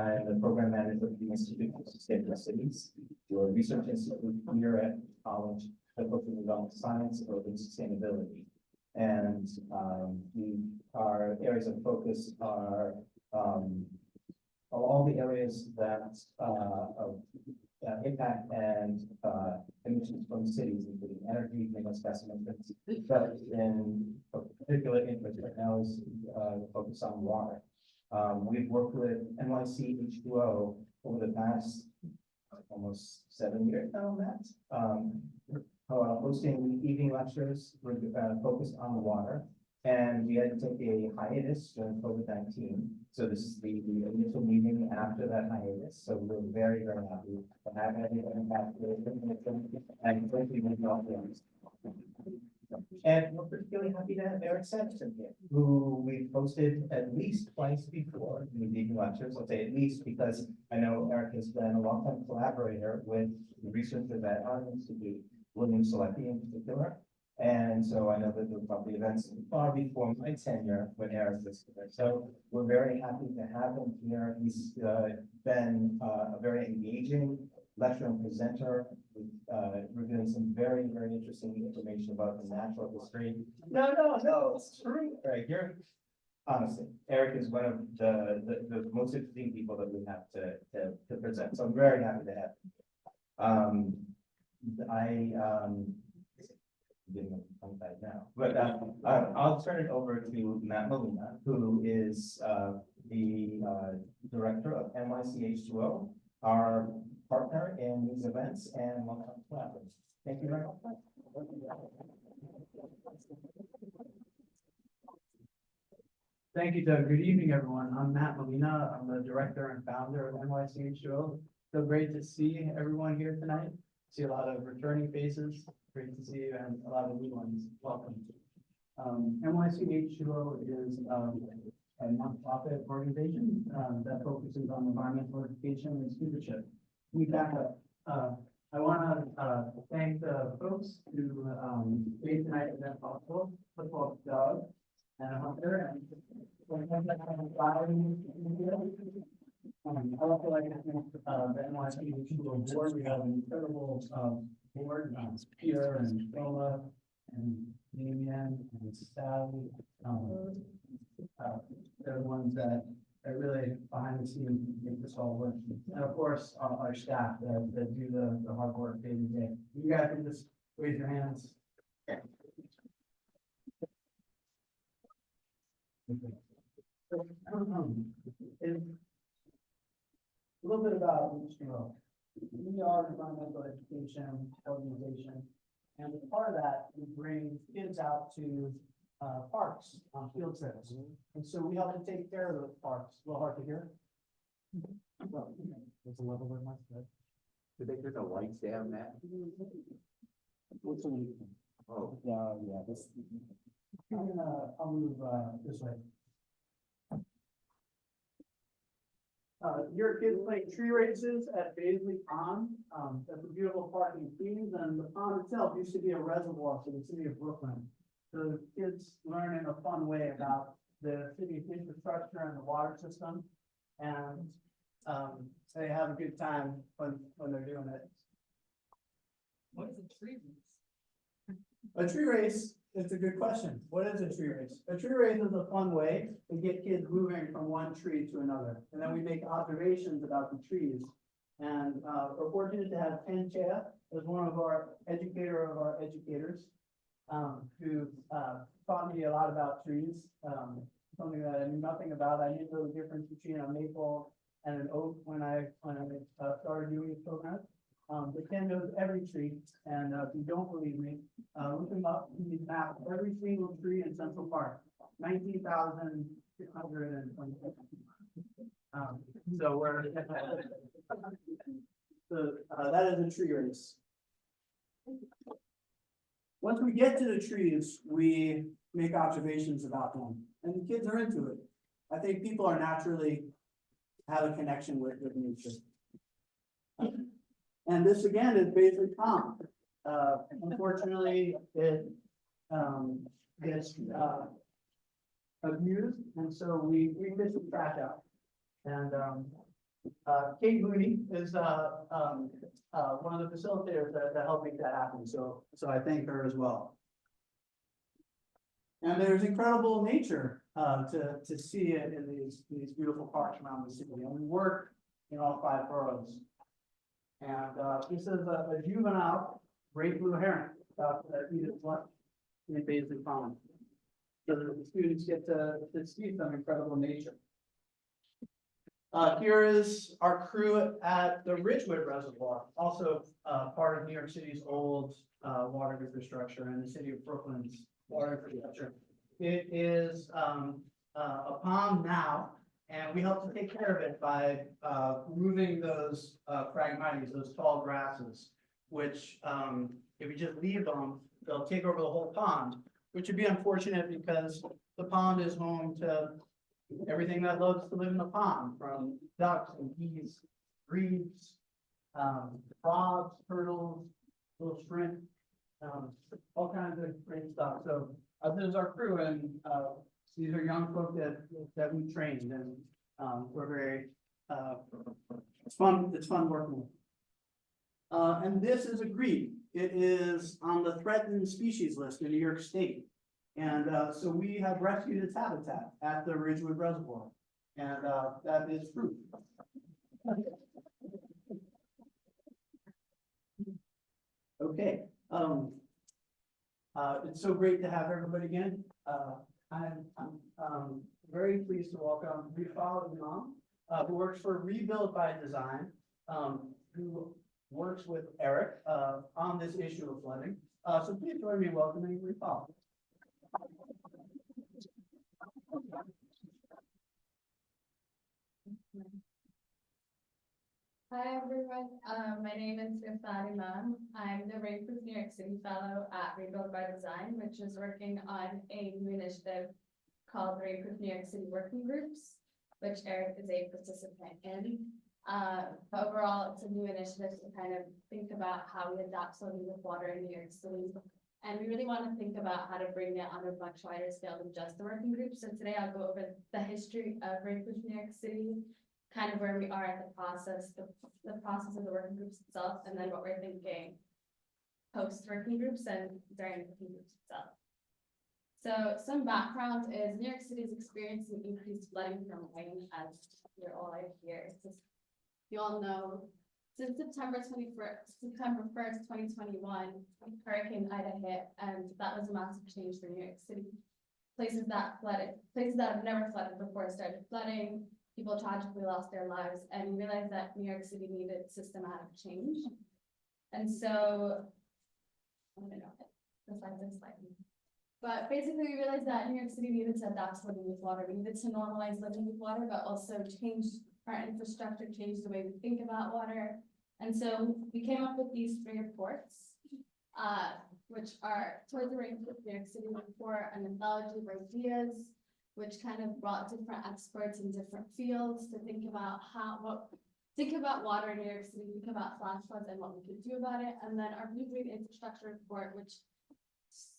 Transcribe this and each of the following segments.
I'm the program manager of the Institute for Sustainable Cities. We're a research institute here at college that focuses on science, urban sustainability. And our areas of focus are all the areas that impact and emissions from cities, including energy, greenhouse gas emissions. But in particular interest right now is focus on water. We've worked with NYC H2O over the past almost 7 years now, Matt. Hosting evening lectures focused on the water. And we had to take a hiatus during COVID-19. So this is the initial meeting after that hiatus. So we're very, very happy to have everyone back and hopefully we all things. And we're particularly happy to have Eric Sanderson here, who we've hosted at least twice before in the evening lectures. I'll say at least because I know Eric has been a longtime collaborator with the researchers at our institute, William Selecki in particular. And so I know that there were probably events far before my tenure when Eric was here. So we're very happy to have him here. He's been a very engaging lecturer and presenter, revealing some very, very interesting information about the natural history. No, it's true. Right, you're honestly, Eric is one of the most interesting people that we have to present. So I'm very happy to have him. Getting on that now, but I'll turn it over to Matt Molina, who is the director of NYC H2O, our partner in these events and long-term collaborator. Thank you very much. Thank you, Doug. Good evening, everyone. I'm Matt Molina. I'm the director and founder of NYC H2O. So great to see everyone here tonight. See a lot of returning faces. Great to see you, and a lot of new ones. Welcome. NYC H2O is a nonprofit organization that focuses on environmental education and stewardship. We back up. I want to thank the folks who made tonight's event possible. First of all, Doug and Hunter, and I also like to thank the NYC H2O board. We have an incredible board, Peter and Roma and Damian and Sally. They're the ones that are really behind the scenes make this all work. And of course, our staff that do the hard work day to day. You guys can just raise your hands. It's a little bit about H2O. We are an environmental education organization, and as part of that, we bring kids out to parks on field trips. And so we help to take care of those parks. A little hard to hear. There's a level there, Mike. Did they turn the lights down, Matt? Oh, Yeah. I'll move this way. Your kids play tree races at Baisley Pond. That's a beautiful park in Queens, and the pond itself used to be a reservoir for the city of Brooklyn. So kids learn in a fun way about the city's infrastructure and the water system, and they have a good time when they're doing it. What is a tree race? A tree race, it's a good question. What is a tree race? A tree race is a fun way to get kids moving from one tree to another. And then we make observations about the trees. And we're fortunate to have Ken Chea as one of our educators, who taught me a lot about trees, something that I knew nothing about. I didn't know the difference between a maple and an oak when I started doing this program. But Ken knows every tree, and if you don't believe me, look him up. He's mapped every single tree in Central Park, 19,620. So we're that is a tree race. Once we get to the trees, we make observations about them, and the kids are into it. I think people are naturally have a connection with nature. And this again is Baisley Pond. Unfortunately, it gets abused, and so we fish the trash out. And Kate Mooney is, one of the facilitators that helped make that happen, so I thank her as well. And there's incredible nature, to see it in these beautiful parks around the city, and we work in all 5 boroughs. And, this is a juvenile great blue heron, that eats lunch in Paisley Pond. So the students get to see some incredible nature. Here is our crew at the Ridgewood Reservoir, also part of New York City's old water infrastructure and the city of Brooklyn's water infrastructure. It is a pond now, and we help to take care of it by removing those phragmites, those tall grasses, which if you just leave them, they'll take over the whole pond, which would be unfortunate because the pond is home to everything that loves to live in the pond, from ducks and geese, grebes, frogs, turtles, little shrimp, all kinds of great stuff. So this is our crew, and these are young folk that we trained, and we're very it's fun. It's fun working with. And this is a grebe. It is on the threatened species list in New York State. And so we have rescued its habitat at the Ridgewood Reservoir, and that is proof. Okay, it's so great to have everybody again. I'm very pleased to welcome Rifal Imam, who works for Rebuild by Design, who works with Eric on this issue of flooding. So please join me in welcoming Rifal. Hi everyone, my name is Rifal Imam. I'm the Rainproof New York City Fellow at Rebuild by Design, which is working on a new initiative called the Rainproof New York City Working Groups, which Eric is a participant in. Overall, it's a new initiative to kind of think about how we adapt flooding with water in New York City. And we really want to think about how to bring it on a much wider scale than just the working group. So today I'll go over the history of Rainproof New York City, kind of where we are at the process, the process of the working groups itself, and then what we're thinking post working groups and during working groups itself. So some background is New York City is experiencing increased flooding from rain, as you're all here. You all know, since September 1st, 2021, Hurricane Ida hit, and that was a massive change for New York City. Places that have never flooded before started flooding. People tragically lost their lives, and we realized that New York City needed systematic change. And so, I don't know, but basically we realized that New York City needed to adapt to living with water. We needed to normalize living with water, but also change our infrastructure, change the way we think about water. And so we came up with these 3 reports, which are Towards the Rainproof New York City report, an anthology of ideas, which kind of brought different experts in different fields to think about water in New York City, think about flash floods and what we could do about it. And then our Blue Green Infrastructure report, which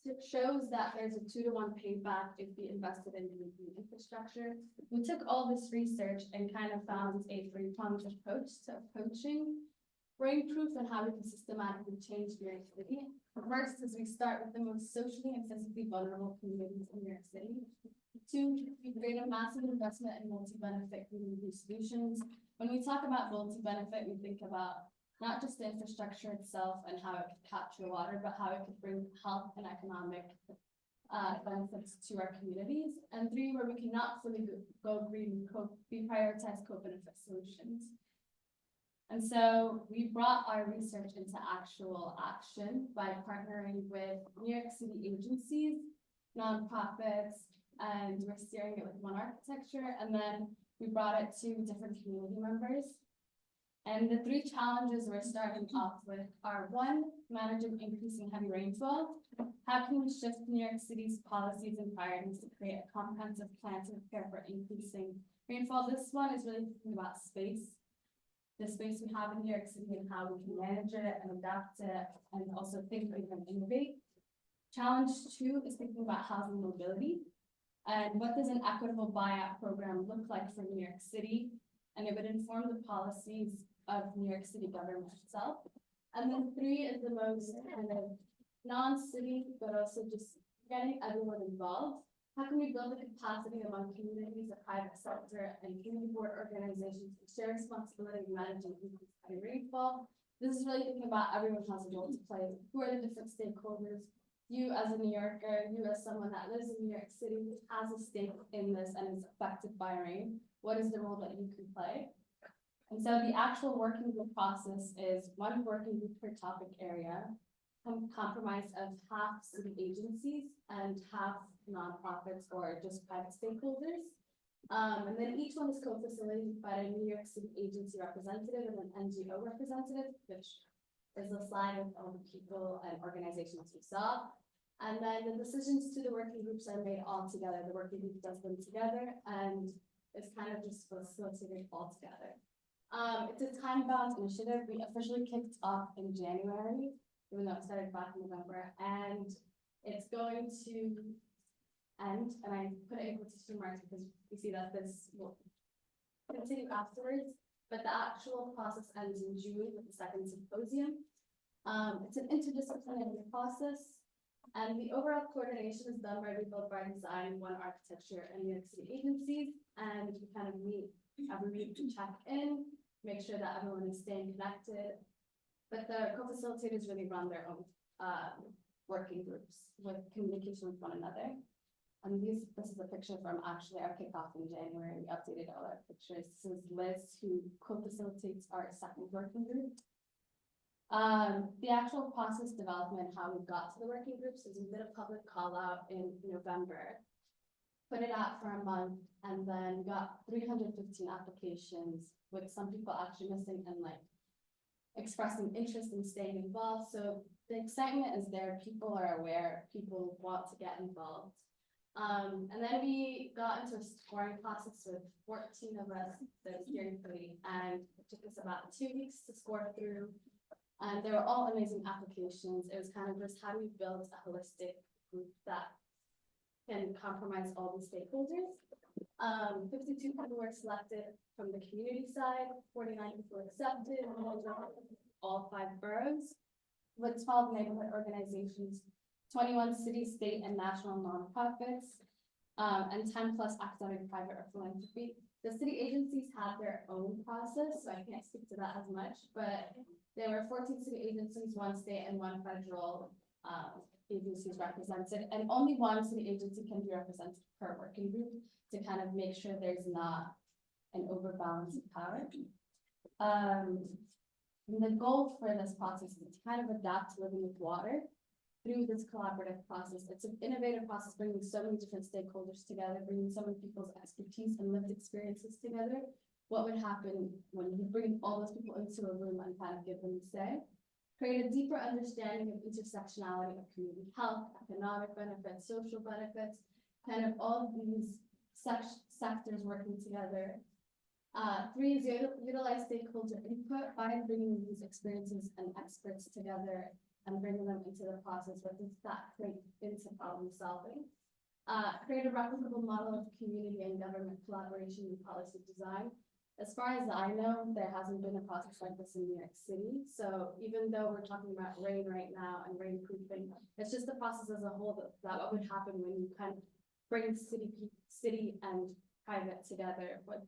shows that there's a 2-to-1 payback if we invested in Blue Green infrastructure. We took all this research and kind of found a 3-pronged approach to approaching rainproof and how we can systematically change New York City. First is we start with the most socially and physically vulnerable communities in New York City. 2, we create a massive investment in multi-benefit community solutions. When we talk about multi-benefit, we think about not just the infrastructure itself and how it could capture water, but how it could bring health and economic benefits to our communities. And 3, where we cannot fully go green, we prioritize co-benefit solutions. And so we brought our research into actual action by partnering with New York City agencies, nonprofits, and we're steering it with one architecture. And then we brought it to different community members. And the 3 challenges we're starting off with are 1, managing increasing heavy rainfall. How can we shift New York City's policies and priorities to create a comprehensive plan to prepare for increasing rainfall? This one is really thinking about space. The space we have in New York City and how we can manage it and adapt it and also think we can innovate. Challenge 2 is thinking about housing mobility and what does an equitable buyout program look like for New York City? and it would inform the policies of New York City government itself. And then 3 is the most kind of non-city, but also just getting everyone involved. How can we build the capacity among communities, the private sector, and community board organizations to share responsibility in managing increased heavy rainfall? This is really thinking about everyone has a role to play. Who are the different stakeholders? You as a New Yorker, you as someone that lives in New York City, has a stake in this and is affected by rain. What is the role that you can play? And so the actual working group process is 1 working group per topic area, comprised of half city agencies and half nonprofits or just private stakeholders. And then each one is co-facilitated by a New York City agency representative and an NGO representative, which is the slide with all the people and organizations we saw. And then the decisions to the working groups are made all together. The working group does them together and it's kind of just facilitated all together. It's a time-bound initiative. We officially kicked off in January, even though it started back in November, and it's going to end, and I put it in quotation marks because we see that this will continue afterwards, but the actual process ends in June with the 2nd symposium. It's an interdisciplinary process, and the overall coordination is done by Rebuild by Design, One Architecture, and New York City agencies, and we kind of meet every week to check in, make sure that everyone is staying connected. But the co-facilitators really run their own working groups with communication with one another. And this is a picture from actually our kickoff in January. We updated all our pictures. This is Liz, who co-facilitates our 2nd working group. The actual process development, how we got to the working groups, is we did a public call out in November, put it out for a month, and then got 315 applications, with some people actually missing and like expressing interest in staying involved. So the excitement is there, people are aware, people want to get involved. And then we got into a scoring process with 14 of us, the steering committee, and it took us about 2 weeks to score through. And they were all amazing applications. It was kind of just how do we build a holistic group that can compromise all the stakeholders. 52 people were selected from the community side, 49 people accepted, all 5 boroughs, with 12 neighborhood organizations, 21 city, state, and national nonprofits, and 10 plus academic, private, or philanthropy. The city agencies have their own process, so I can't speak to that as much, but there were 14 city agencies, 1 state, and 1 federal agencies represented, and only 1 city agency can be represented per working group to kind of make sure there's not an overbalance of power. And the goal for this process is to kind of adapt to living with water through this collaborative process. It's an innovative process, bringing so many different stakeholders together, bringing so many people's expertise and lived experiences together. What would happen when you bring all those people into a room and kind of give them a say? Create a deeper understanding of intersectionality of community health, economic benefits, social benefits, kind of all of these sectors working together. 3 is utilize stakeholder input by bringing these experiences and experts together and bringing them into the process. What does that create into problem solving? Create a replicable model of community and government collaboration and policy design. As far as I know, there hasn't been a process like this in New York City. So even though we're talking about rain right now and rainproofing, it's just the process as a whole that what would happen when you kind of bring city and private together. What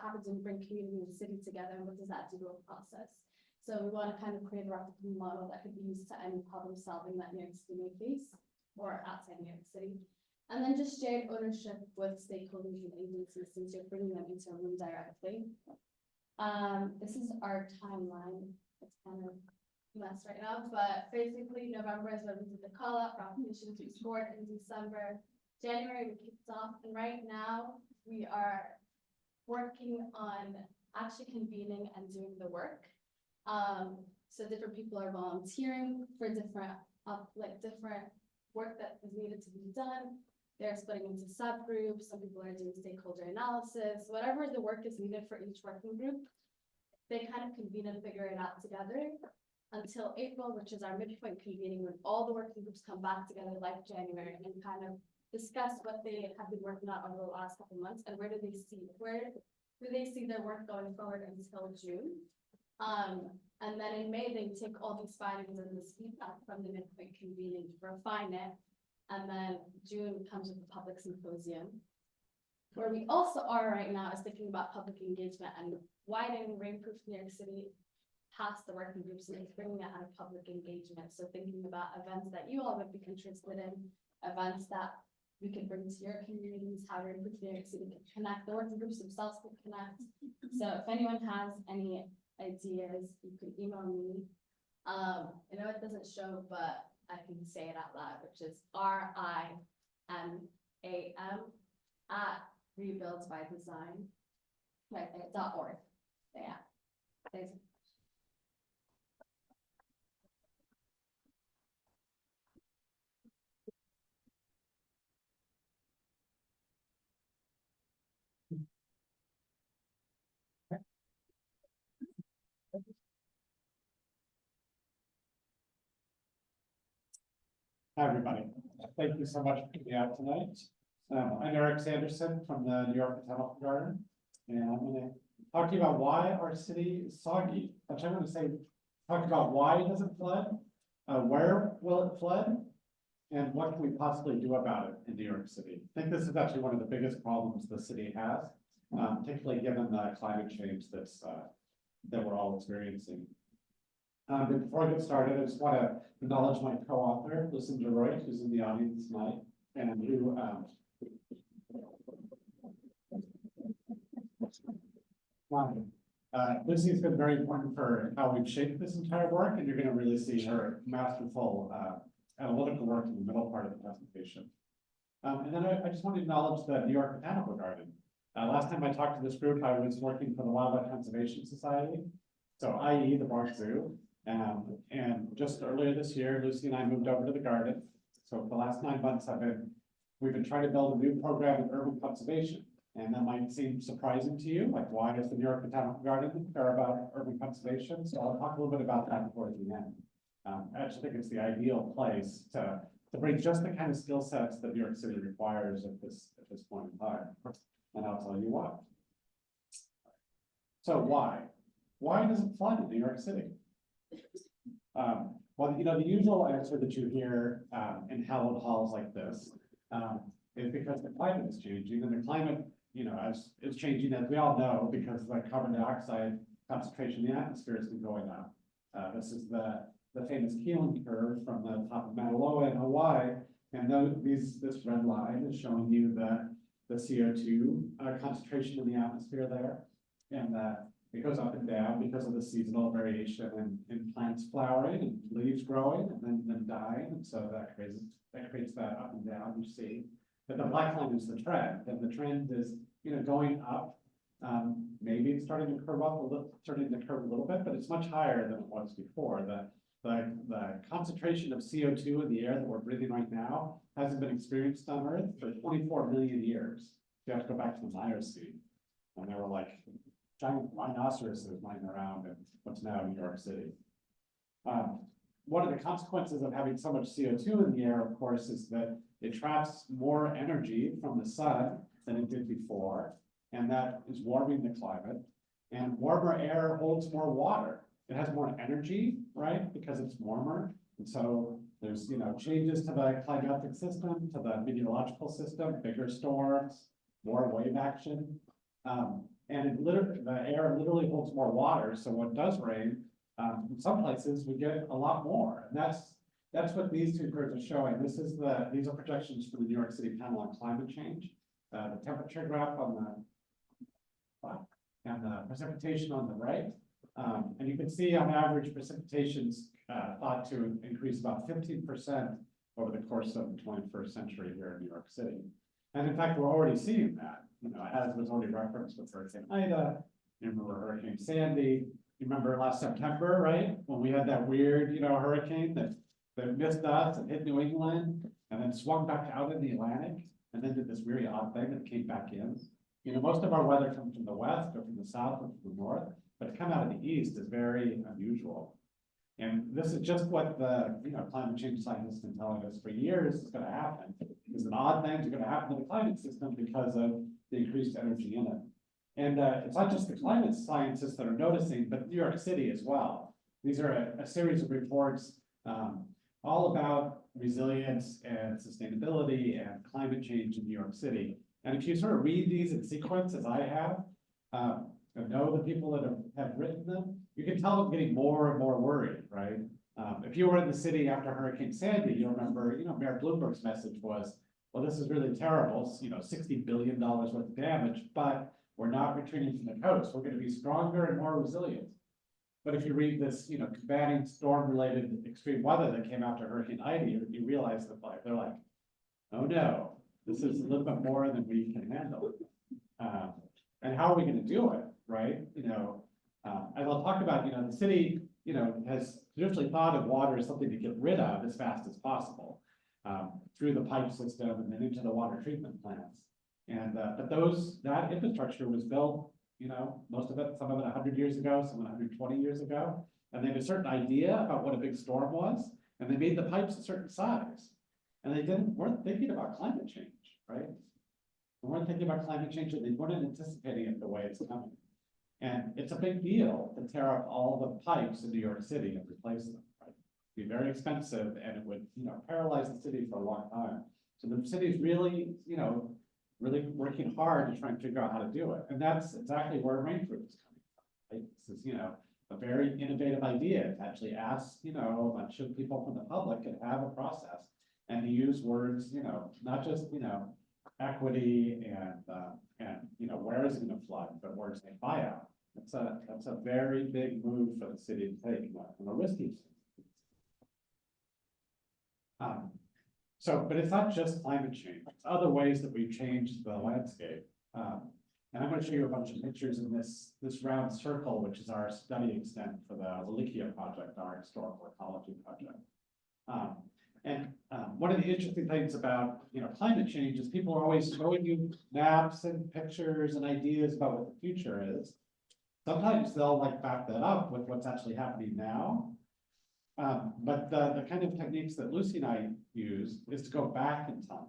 happens when you bring community and city together, and what does that do to a process? So we want to kind of create a replicable model that could be used to any problem solving that New York City may face or outside New York City. And then just shared ownership with stakeholders and agencies since you're bringing them into a room directly. This is our timeline. It's kind of a mess right now, but basically November is when we did the call out, applications we scored in December. January we kicked off, and right now we are working on actually convening and doing the work. So different people are volunteering for different different work that is needed to be done. They're splitting into subgroups. Some people are doing stakeholder analysis, whatever the work is needed for each working group. They kind of convene and figure it out together until April, which is our midpoint convening, when all the working groups come back together like January and kind of discuss what they have been working on over the last couple of months and where do they see, where who they see their work going forward until June. And then in May, they take all these findings and this feedback from the midpoint convening to refine it. And then June comes with the public symposium. Where we also are right now is thinking about public engagement and widening Rainproof New York City past the working groups and bringing that out of public engagement. So thinking about events that you all would be interested in, events that we could bring to your communities, how Rainproof New York City can connect, the working groups themselves can connect. So if anyone has any ideas, you can email me. I know it doesn't show, but I can say it out loud, which is RIMAM@rebuildsbydesign. Right there, .org. Yeah. Thanks. Hi, everybody. Thank you so much for being out tonight. I'm Eric Sanderson from the New York Botanical Garden, and I'm going to talk to you about why our city is soggy. Actually, I'm going to say, talk about why it doesn't flood, where will it flood, and what can we possibly do about it in New York City. I think this is actually one of the biggest problems the city has, particularly given the climate change that we're all experiencing. But before I get started, I just want to acknowledge my co-author, Lucinda Roy, who's in the audience tonight, and who Lucy's been very important for how we've shaped this entire work, and you're going to really see her masterful analytical work in the middle part of the presentation. And then I just want to acknowledge the New York Botanical Garden. Last time I talked to this group, I was working for the Wildlife Conservation Society, so i.e. the Bronx Zoo. And just earlier this year, Lucy and I moved over to the garden. So for the last 9 months, we've been trying to build a new program in urban conservation. And that might seem surprising to you, like why does the New York Botanical Garden care about urban conservation? So I'll talk a little bit about that before the end. I actually think it's the ideal place to bring just the kind of skill sets that New York City requires at this point in time. And I'll tell you why. So why? Why does it flood in New York City? Well, you know, the usual answer that you hear in hallowed halls like this is because the climate is changing, and the climate, you know, is changing, as we all know, because the carbon dioxide concentration in the atmosphere has been going up. This is the famous Keelan curve from the top of Mauna Loa in Hawaii, and this red line is showing you the CO2 concentration in the atmosphere there, and it goes up and down because of the seasonal variation in plants flowering and leaves growing and then dying, and so that creates that up and down you see. But the black line is the trend, and the trend is, you know, going up. Maybe it's starting to curve up a little bit, but it's much higher than it was before. The concentration of CO2 in the air that we're breathing right now hasn't been experienced on Earth for 24 million years. You have to go back to the Miocene, and there were like giant rhinoceroses lying around in what's now New York City. One of the consequences of having so much CO2 in the air, of course, is that it traps more energy from the sun than it did before, and that is warming the climate. And warmer air holds more water. It has more energy, right, because it's warmer. And so there's, you know, changes to the climatic system, to the meteorological system, bigger storms, more wave action. And the air literally holds more water. So when it does rain, in some places we get a lot more. And that's what these two curves are showing. These are projections for the New York City panel on climate change. The temperature graph on the left and the precipitation on the right. And you can see on average precipitation's thought to increase about 15% over the course of the 21st century here in New York City. And in fact, we're already seeing that, you know, as was already referenced with Hurricane Ida, you remember Hurricane Sandy, you remember last September, right? When we had that weird, you know, hurricane that missed us and hit New England and then swung back out in the Atlantic and then did this really odd thing that came back in. You know, most of our weather comes from the west or from the south or from the north, but to come out of the east is very unusual. And this is just what the, you know, climate change scientists have been telling us for years is going to happen. Because an odd things are going to happen to the climate system because of the increased energy in it. And it's not just the climate scientists that are noticing, but New York City as well. These are a series of reports all about resilience and sustainability and climate change in New York City. And if you sort of read these in sequence, as I have, and know the people that have written them, you can tell them getting more and more worried, right? If you were in the city after Hurricane Sandy, you remember, Mayor Bloomberg's message was, well, this is really terrible, $60 billion worth of damage, but we're not retreating from the coast. We're going to be stronger and more resilient. But if you read this, combating storm-related extreme weather that came after Hurricane Ida, you realize that they're like, oh no, this is a little bit more than we can handle. And how are we going to do it, right? As I'll talk about, the city, has traditionally thought of water as something to get rid of as fast as possible, through the pipe system and then into the water treatment plants. And, but that infrastructure was built, most of it, some of it 100 years ago, some of it 120 years ago. And they had a certain idea about what a big storm was, and they made the pipes a certain size. And they weren't thinking about climate change, right? They weren't thinking about climate change, and they weren't anticipating it the way it's coming. And it's a big deal to tear up all the pipes in New York City and replace them, right? It'd be very expensive, and it would, paralyze the city for a long time. So the city's really, really working hard to try and figure out how to do it. And that's exactly where Rainproof is coming from, right? This is, a very innovative idea to actually ask, a bunch of people from the public and have a process and to use words, not just, equity and where is it going to flood, but words like buyout. That's a very big move for the city to take, and a risky. But it's not just climate change. It's other ways that we've changed the landscape. And I'm going to show you a bunch of pictures in this round circle, which is our study extent for the Wallachia project, our historical ecology project. One of the interesting things about climate change is people are always showing you maps and pictures and ideas about what the future is. Sometimes they'll back that up with what's actually happening now. But the kind of techniques that Lucy and I use is to go back in time,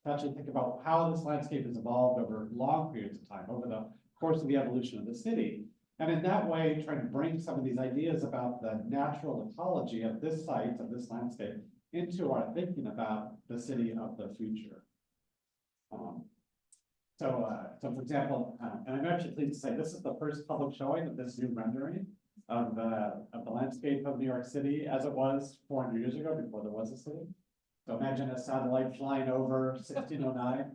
to actually think about how this landscape has evolved over long periods of time, over the course of the evolution of the city. And in that way, trying to bring some of these ideas about the natural ecology of this site, of this landscape, into our thinking about the city of the future. So for example, and I'm actually pleased to say this is the first public showing of this new rendering of the landscape of New York City as it was 400 years ago, before there was a city. So imagine a satellite flying over 1609,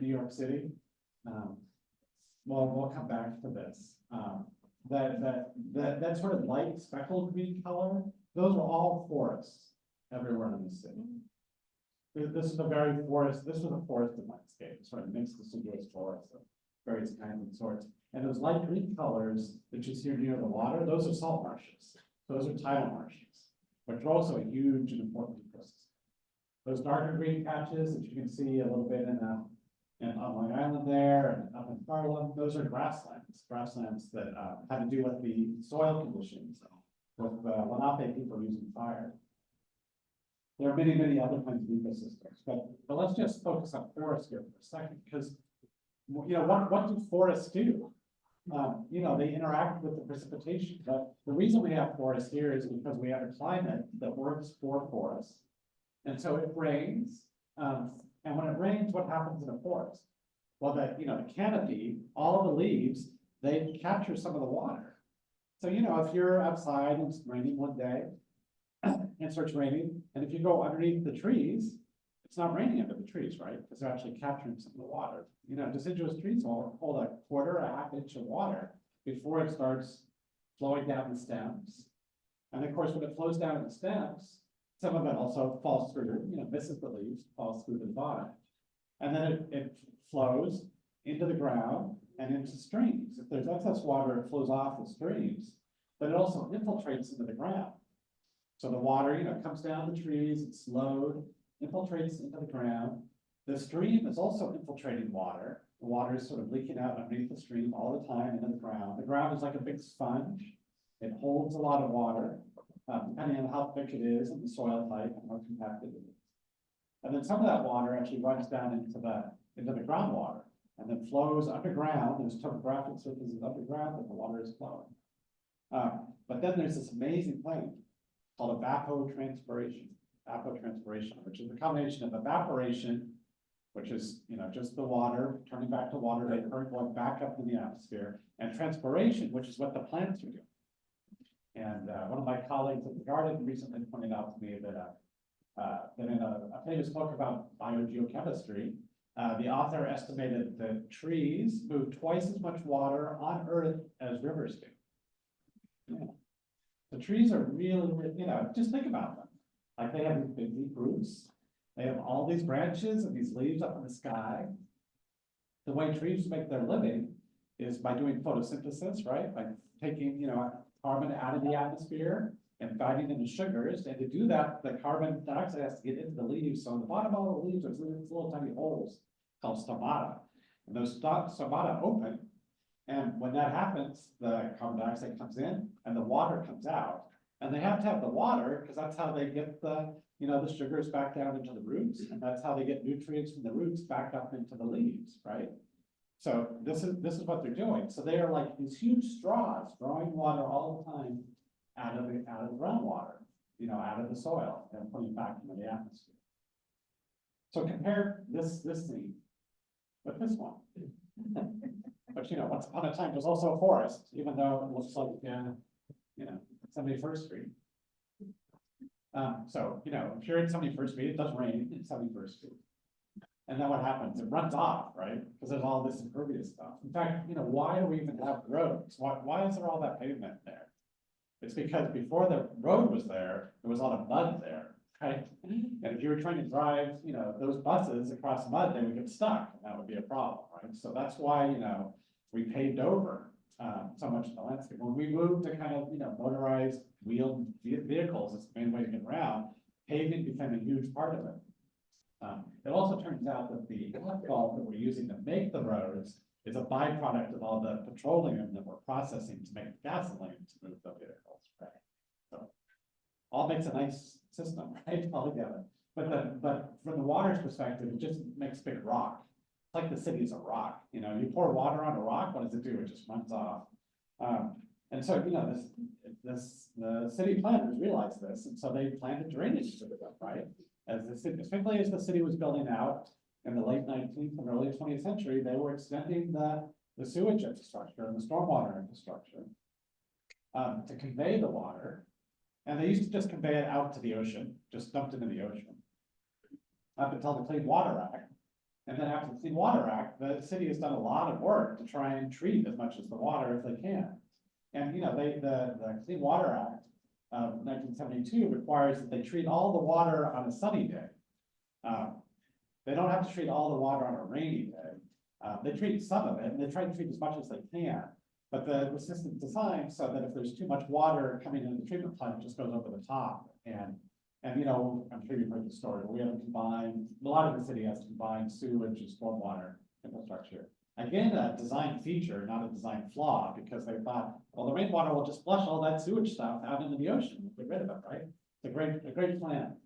New York City. We'll come back to this. That sort of light speckled green color, those are all forests everywhere in the city. This is a forested landscape, sort of mixed deciduous forest of various kinds and sorts. And those light green colors that you see near the water, those are salt marshes. Those are tidal marshes, which are also a huge and important ecosystem. Those darker green patches that you can see a little bit on Long Island there and up in Harlem, those are grasslands that have to do with the soil conditions, with Lenape people using fire. There are many, many other kinds of ecosystems, but let's just focus on forests here for a second, because what do forests do? They interact with the precipitation, but the reason we have forests here is because we have a climate that works for forests. And so it rains, and when it rains, what happens in a forest? Well, the canopy, all the leaves, they capture some of the water. So, if you're outside and it's raining one day, and it starts raining, and if you go underneath the trees, it's not raining under the trees, right? Because they're actually capturing some of the water. Deciduous trees will hold a quarter, a half inch of water before it starts flowing down the stems. And of course, when it flows down the stems, some of it also falls through, misses the leaves, falls through the bottom. And then it flows into the ground and into streams. If there's excess water, it flows off the streams, but it also infiltrates into the ground. So the water, comes down the trees, it's slowed, infiltrates into the ground. The stream is also infiltrating water. The water is sort of leaking out underneath the stream all the time into the ground. The ground is like a big sponge. It holds a lot of water, depending on how thick it is and the soil type and how compacted it is. And then some of that water actually runs down into the groundwater. and then flows underground. There's topographic surfaces underground that the water is flowing. But then there's this amazing thing called evapotranspiration. Evapotranspiration, which is a combination of evaporation, which is, just the water turning back to water, vapor going back up in the atmosphere, and transpiration, which is what the plants are doing. And one of my colleagues at the garden recently pointed out to me that in a famous book about biogeochemistry, the author estimated that trees move twice as much water on Earth as rivers do. Yeah. The trees are really, just think about them. Like they have these big deep roots. They have all these branches and these leaves up in the sky. The way trees make their living is by doing photosynthesis, right? By taking, carbon out of the atmosphere and dividing into sugars. And to do that, the carbon dioxide has to get into the leaves. So on the bottom of all the leaves, there's little tiny holes called stomata. And those stomata open. And when that happens, the carbon dioxide comes in and the water comes out. And they have to have the water because that's how they get the sugars back down into the roots. And that's how they get nutrients from the roots back up into the leaves, right? So this is what they're doing. So they are like these huge straws drawing water all the time out of the groundwater, out of the soil and putting it back into the atmosphere. So compare this scene with this one. But once upon a time, there's also a forest, even though it looks like 71st Street. So if you're in 71st Street, it does rain in 71st Street. And then what happens? It runs off, right? Because there's all this impervious stuff. In fact, why do we even have roads? Why is there all that pavement there? It's because before the road was there was a lot of mud there, right? And if you were trying to drive, those buses across mud, they would get stuck, and that would be a problem, right? So that's why, we paved over so much of the landscape. When we moved to kind of, motorized wheeled vehicles, it's the main way to get around, paving became a huge part of it. It also turns out that the asphalt that we're using to make the roads is a byproduct of all the petroleum that we're processing to make gasoline to move the vehicles, right? So all makes a nice system, right, all together. But from the water's perspective, it just makes big rock. It's like the city is a rock. You pour water on a rock, what does it do? It just runs off. And so, the city planners realized this, and so they planned a drainage system, right? Especially as the city was building out in the late 19th and early 20th century, they were extending the sewage infrastructure and the stormwater infrastructure to convey the water. And they used to just convey it out to the ocean, just dumped it in the ocean, up until the Clean Water Act. And then after the Clean Water Act, the city has done a lot of work to try and treat as much as the water as they can. And the Clean Water Act of 1972 requires that they treat all the water on a sunny day. They don't have to treat all the water on a rainy day. They treat some of it, and they try to treat as much as they can. But the system is designed so that if there's too much water coming into the treatment plant, it just goes over the top. And I'm sure you've heard the story, but we have combined, a lot of the city has combined sewage and stormwater infrastructure. Again, a design feature, not a design flaw, because they thought, well, the rainwater will just flush all that sewage stuff out into the ocean, get rid of it, right? It's a great plan.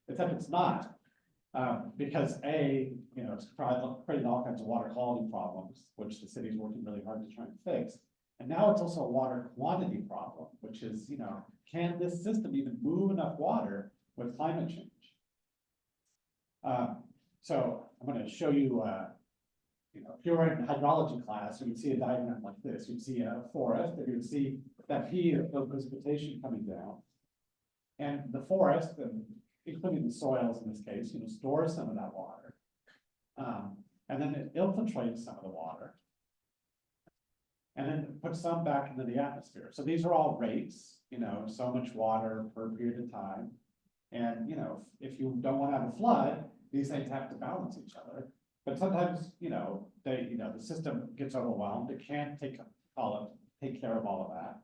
Except it's not, because it's creating all kinds of water quality problems, which the city is working really hard to try and fix. And now it's also a water quantity problem, which is, can this system even move enough water with climate change? So I'm going to show you, if you were in hydrology class, you would see a diagram like this. You'd see a forest, and you'd see that P of precipitation coming down. And the forest, and including the soils in this case, stores some of that water. And then it infiltrates some of the water. And then it puts some back into the atmosphere. So these are all rates, so much water per period of time. And, if you don't want to have a flood, these things have to balance each other. But sometimes, the system gets overwhelmed. It can't take care of all of that.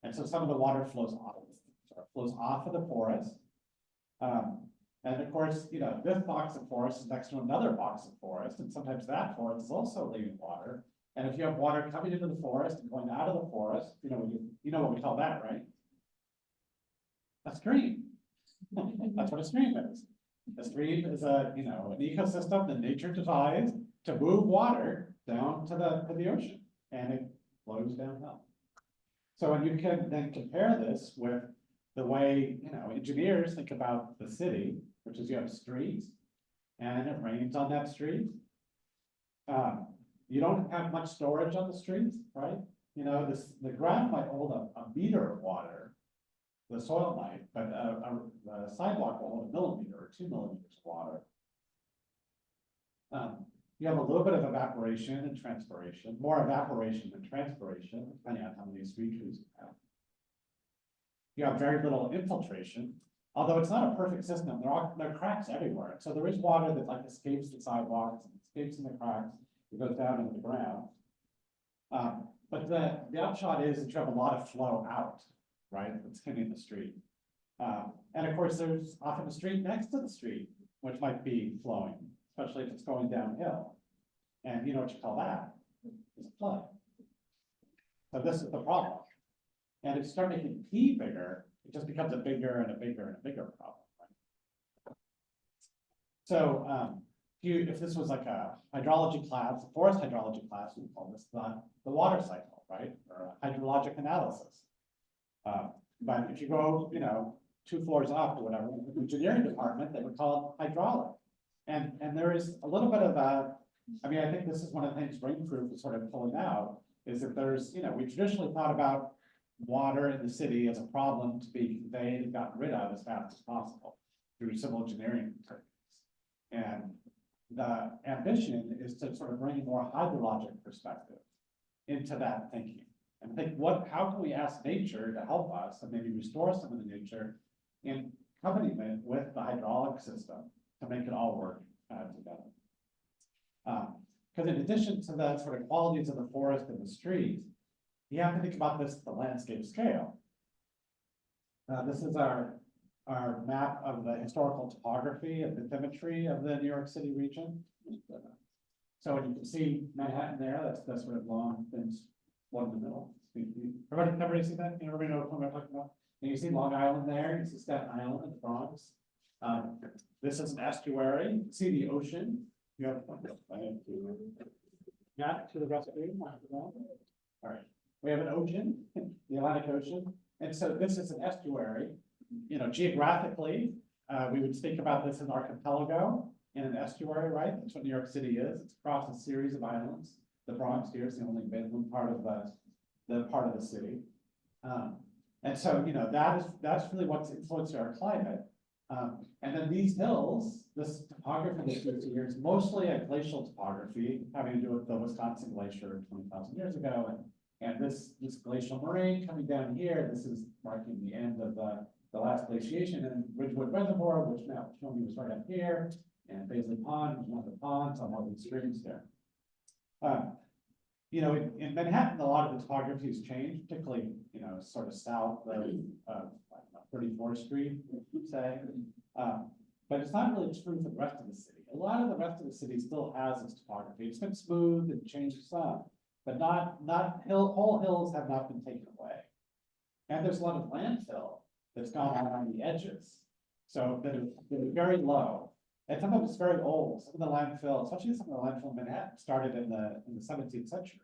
And so some of the water flows off of the forest. And of course, this box of forest is next to another box of forest. And sometimes that forest is also leaving water. And if you have water coming into the forest and going out of the forest, you know what we call that, right? A stream. That's what a stream is. A stream is an ecosystem that nature devised to move water down to the ocean, and it flows downhill. So when you can then compare this with the way, engineers think about the city, which is you have a street, and it rains on that street. You don't have much storage on the street, right? The ground might hold a meter of water, the soil might, but the sidewalk will hold a millimeter or 2 millimeters of water. You have a little bit of evaporation and transpiration, more evaporation than transpiration, depending on how many street trees you have. You have very little infiltration, although it's not a perfect system. There are cracks everywhere. So there is water that like escapes the sidewalks, and escapes in the cracks, it goes down into the ground. But the upshot is that you have a lot of flow out, right? That's hitting the street. And of course, there's often a street next to the street, which might be flowing, especially if it's going downhill. And you know what you call that? It's a flood. So this is the problem. And if you start making P bigger, it just becomes a bigger and a bigger and a bigger problem, right? So if this was like a hydrology class, a forest hydrology class, we call this the water cycle, right? Or a hydrologic analysis. But if you go, 2 floors up or whatever, in the engineering department, they would call it hydraulic. And there is a little bit of I think this is one of the things Rainproof is sort of pulling out, is that there's, we traditionally thought about water in the city as a problem to be conveyed and gotten rid of as fast as possible through civil engineering techniques. And the ambition is to sort of bring a more hydrologic perspective into that thinking. And think, how can we ask nature to help us and maybe restore some of the nature in accompaniment with the hydraulic system to make it all work together. Because in addition to the sort of qualities of the forest and the street, you have to think about this at the landscape scale. This is our map of the historical topography and bathymetry of the New York City region. So you can see Manhattan there, that's the sort of long, thin one in the middle. Everybody see that? Everybody know what I'm talking about? And you see Long Island there, you see Staten Island and the Bronx. This is an estuary, you can see the ocean. You have to the rest of you. All right, we have an ocean, the Atlantic Ocean, and so this is an estuary. Geographically, we would think about this as an archipelago in an estuary, right? That's what New York City is. It's across a series of islands. The Bronx here is the only Midland part of the city. And so, that's really what's influenced our climate. And then these hills, this topography that you see here is mostly a glacial topography having to do with the Wisconsin Glacier 20,000 years ago. And this glacial moraine coming down here, this is marking the end of the last glaciation, and Ridgewood Reservoir, which now shown me was right up here, and Paisley Pond was one of the ponds on all these streams there. In Manhattan, a lot of the topography has changed, particularly, sort of south of 34th Street, say. But it's not really true for the rest of the city. A lot of the rest of the city still has its topography. It's been smooth and changed some, but whole hills have not been taken away. And there's a lot of landfill that's gone on around the edges. So that is very low. And some of it's very old. Some of the landfill, especially some of the landfill in Manhattan, started in the 17th century.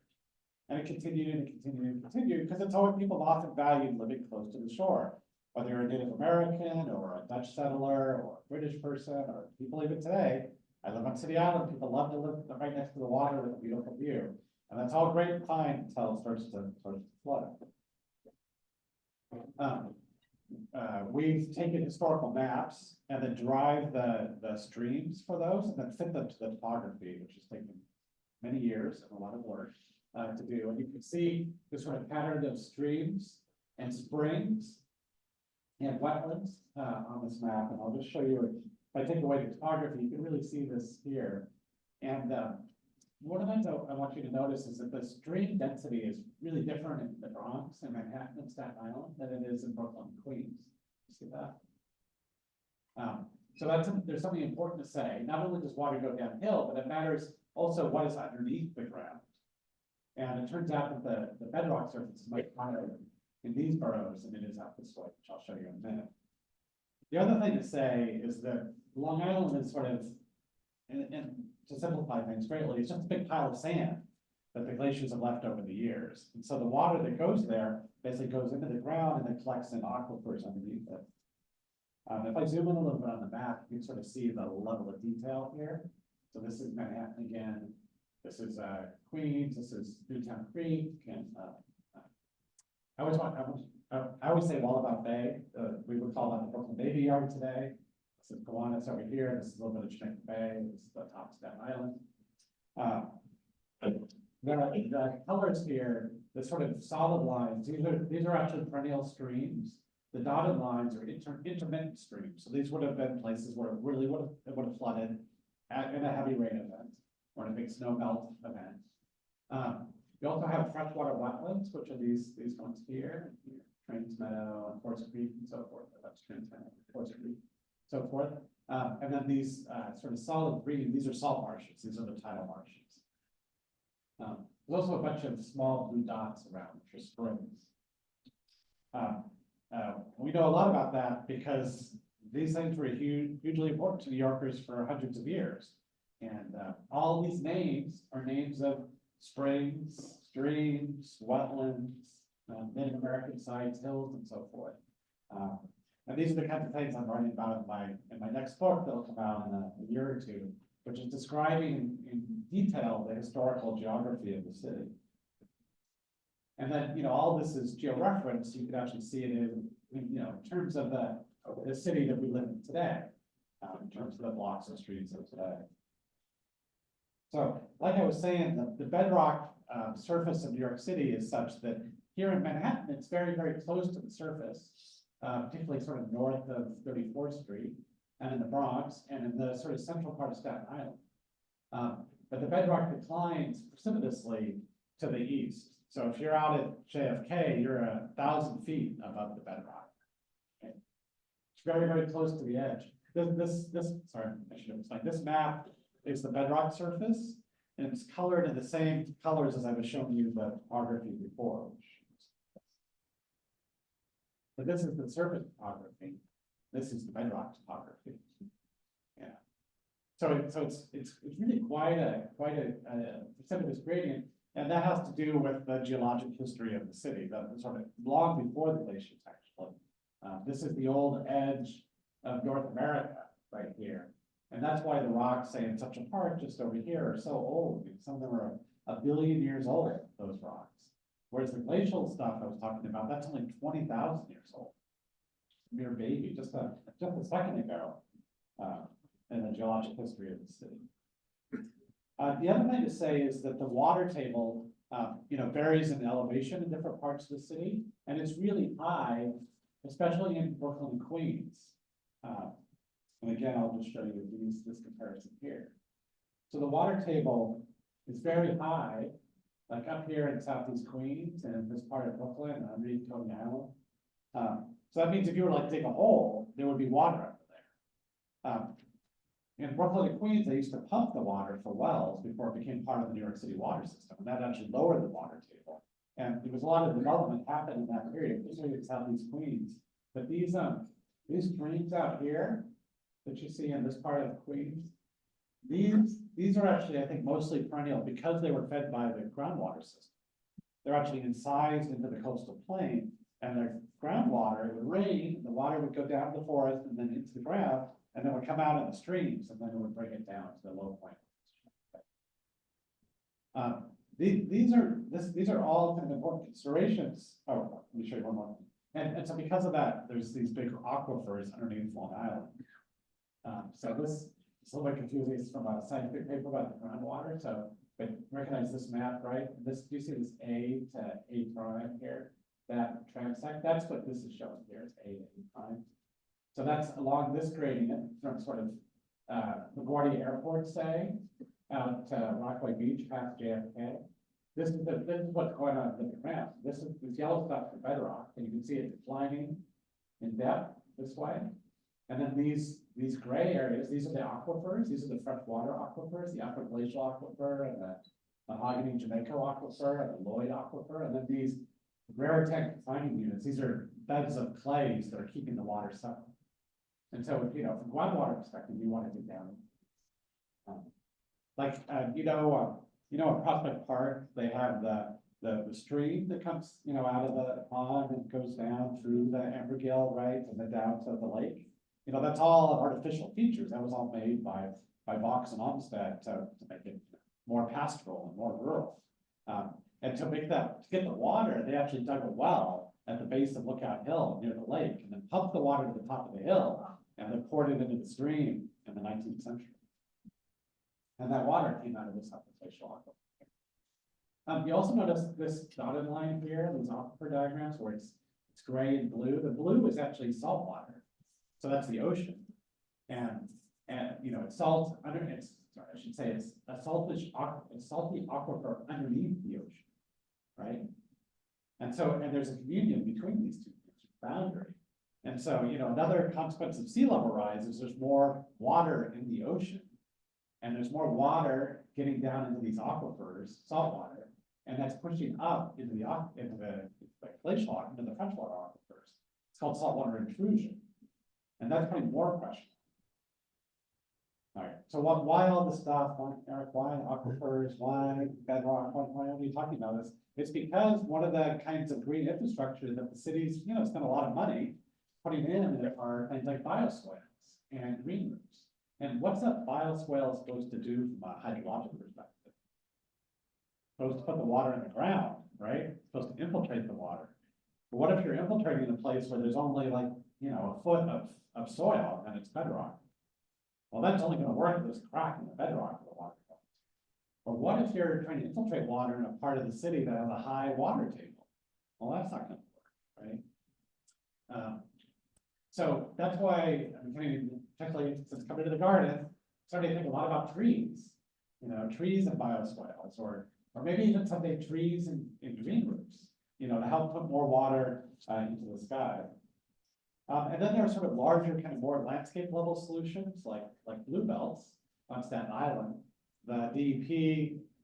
And it continued and continued and continued because it's always people have often valued living close to the shore. Whether you're a Native American or a Dutch settler or a British person or people even today, I live on City Island, people love to live right next to the water with a beautiful view. And that's all great and fine until it starts to flood. We've taken historical maps and then drive the streams for those and then fit them to the topography, which has taken many years and a lot of work to do. And you can see this sort of pattern of streams and springs and wetlands on this map. And I'll just show you, if I take away the topography, you can really see this here. And one of the things I want you to notice is that the stream density is really different in the Bronx and Manhattan and Staten Island than it is in Brooklyn and Queens. You see that? So there's something important to say. Not only does water go downhill, but it matters also what is underneath the ground. And it turns out that the bedrock surface is much higher in these boroughs than it is out this way, which I'll show you in a minute. The other thing to say is that Long Island is sort of, and to simplify things greatly, it's just a big pile of sand that the glaciers have left over the years. And so the water that goes there basically goes into the ground and then collects in aquifers underneath it. If I zoom in a little bit on the map, you can sort of see the level of detail here. So this is Manhattan again. This is Queens. This is Newtown Creek. And I always say Wallabout Bay. We would call that the Brooklyn Navy Yard today. This is Gowanus over here. This is a little bit of Jamaica Bay. This is the top of Staten Island. The colors here, the sort of solid lines, these are actually perennial streams. The dotted lines are intermittent streams. So these would have been places where it really would have flooded in a heavy rain event or in a big snow melt event. We also have freshwater wetlands, which are these ones here, Trains Meadow, and Forest Creek, and so forth. That's Trains Meadow, Forest Creek, so forth. And then these sort of solid green, these are salt marshes. These are the tidal marshes. There's also a bunch of small blue dots around, which are springs. We know a lot about that because these things were hugely important to New Yorkers for hundreds of years. And all these names are names of springs, streams, wetlands, Native American sites, hills, and so forth. And these are the kinds of things I'm writing about in my next book that'll come out in a year or two, which is describing in detail the historical geography of the city. And then, all this is georeferenced. You can actually see it in terms of the city that we live in today, in terms of the blocks and streets of today. So, like I was saying, the bedrock surface of New York City is such that here in Manhattan, it's very, very close to the surface, particularly sort of north of 34th Street and in the Bronx and in the sort of central part of Staten Island. But the bedrock declines precipitously to the east. So if you're out at JFK, you're 1,000 feet above the bedrock. Okay. It's very, very close to the edge. Sorry, I should have explained. This map is the bedrock surface, and it's colored in the same colors as I was showing you the topography before. But this is the surface topography. This is the bedrock topography. Yeah. So it's really quite a precipitous gradient, and that has to do with the geologic history of the city, the sort of long before the glaciers actually. This is the old edge of North America right here, and that's why the rocks, say in such a park just over here, are so old. Some of them are a billion years old. Those rocks. Whereas the glacial stuff I was talking about, that's only 20,000 years old. Mere baby, just a second ago, in the geologic history of the city. The other thing to say is that the water table, varies in elevation in different parts of the city, and it's really high, especially in Brooklyn and Queens. And again, I'll just show you this comparison here. So the water table is very high, like up here in Southeast Queens and this part of Brooklyn and underneath Coney Island. So that means if you were to like dig a hole, there would be water under there. In Brooklyn and Queens, they used to pump the water for wells before it became part of the New York City water system. And that actually lowered the water table. And there was a lot of development happened in that period, particularly in Southeast Queens. But these streams out here that you see in this part of Queens, these are actually, I think, mostly perennial because they were fed by the groundwater system. They're actually incised into the coastal plain, and the groundwater, it would rain, the water would go down the forest and then into the ground, and then would come out in the streams, and then it would bring it down to the low point. These are all kind of important considerations. Oh, let me show you one more. And so because of that, there's these big aquifers underneath Long Island. So this is a little bit confusing. It's from a scientific paper about the groundwater. So, but recognize this map, right? Do you see this A to A prime here? That transect, that's what this is showing here. It's A to A prime. So that's along this gradient from sort of LaGuardia Airport, say, out to Rockaway Beach past JFK. This is what's going on in the ground. This yellow stuff is bedrock, and you can see it declining in depth this way. And then these gray areas, these are the aquifers. These are the freshwater aquifers, the upper glacial aquifer, and the Mahogany Jamaica aquifer, and the Lloyd aquifer, and then these rarefied confining units. These are beds of clays that are keeping the water separate. And so, from groundwater perspective, you want to get down. Like, at Prospect Park, they have the stream that comes, out of the pond and goes down through the Ambergill, right, and then down to the lake. That's all artificial features. That was all made by Vox and Olmsted to make it more pastoral and more rural. And to get the water, they actually dug a well at the base of Lookout Hill near the lake, and then pumped the water to the top of the hill, and then poured it into the stream in the 19th century. And that water came out of this artificial aquifer. You also notice this dotted line here, these aquifer diagrams where it's gray and blue. The blue is actually salt water. So that's the ocean. And it's salt it's a salty aquifer underneath the ocean, right? And there's a communion between these two things, boundary. And so, another consequence of sea level rise is there's more water in the ocean. And there's more water getting down into these aquifers, salt water, and that's pushing up into the glacial, into the freshwater aquifers. It's called saltwater intrusion. And that's putting more pressure. All right, so why all this stuff? Why, Eric, why aquifers? Why bedrock? Why are we talking about this? It's because one of the kinds of green infrastructure that the cities, spend a lot of money putting in are things like bioswales and green roofs. And what's a bioswale supposed to do from a hydrologic perspective? Supposed to put the water in the ground, right? Supposed to infiltrate the water. But what if you're infiltrating a place where there's only like, a foot of soil and it's bedrock? Well, that's only going to work if there's a crack in the bedrock where the water goes. Or what if you're trying to infiltrate water in a part of the city that has a high water table? Well, that's not going to work, right? So that's why I'm particularly since coming to the garden, starting to think a lot about trees, trees and bioswales, or maybe even someday trees in green roofs, to help put more water into the sky. And then there are sort of larger, kind of more landscape level solutions like blue belts on Staten Island. The DEP,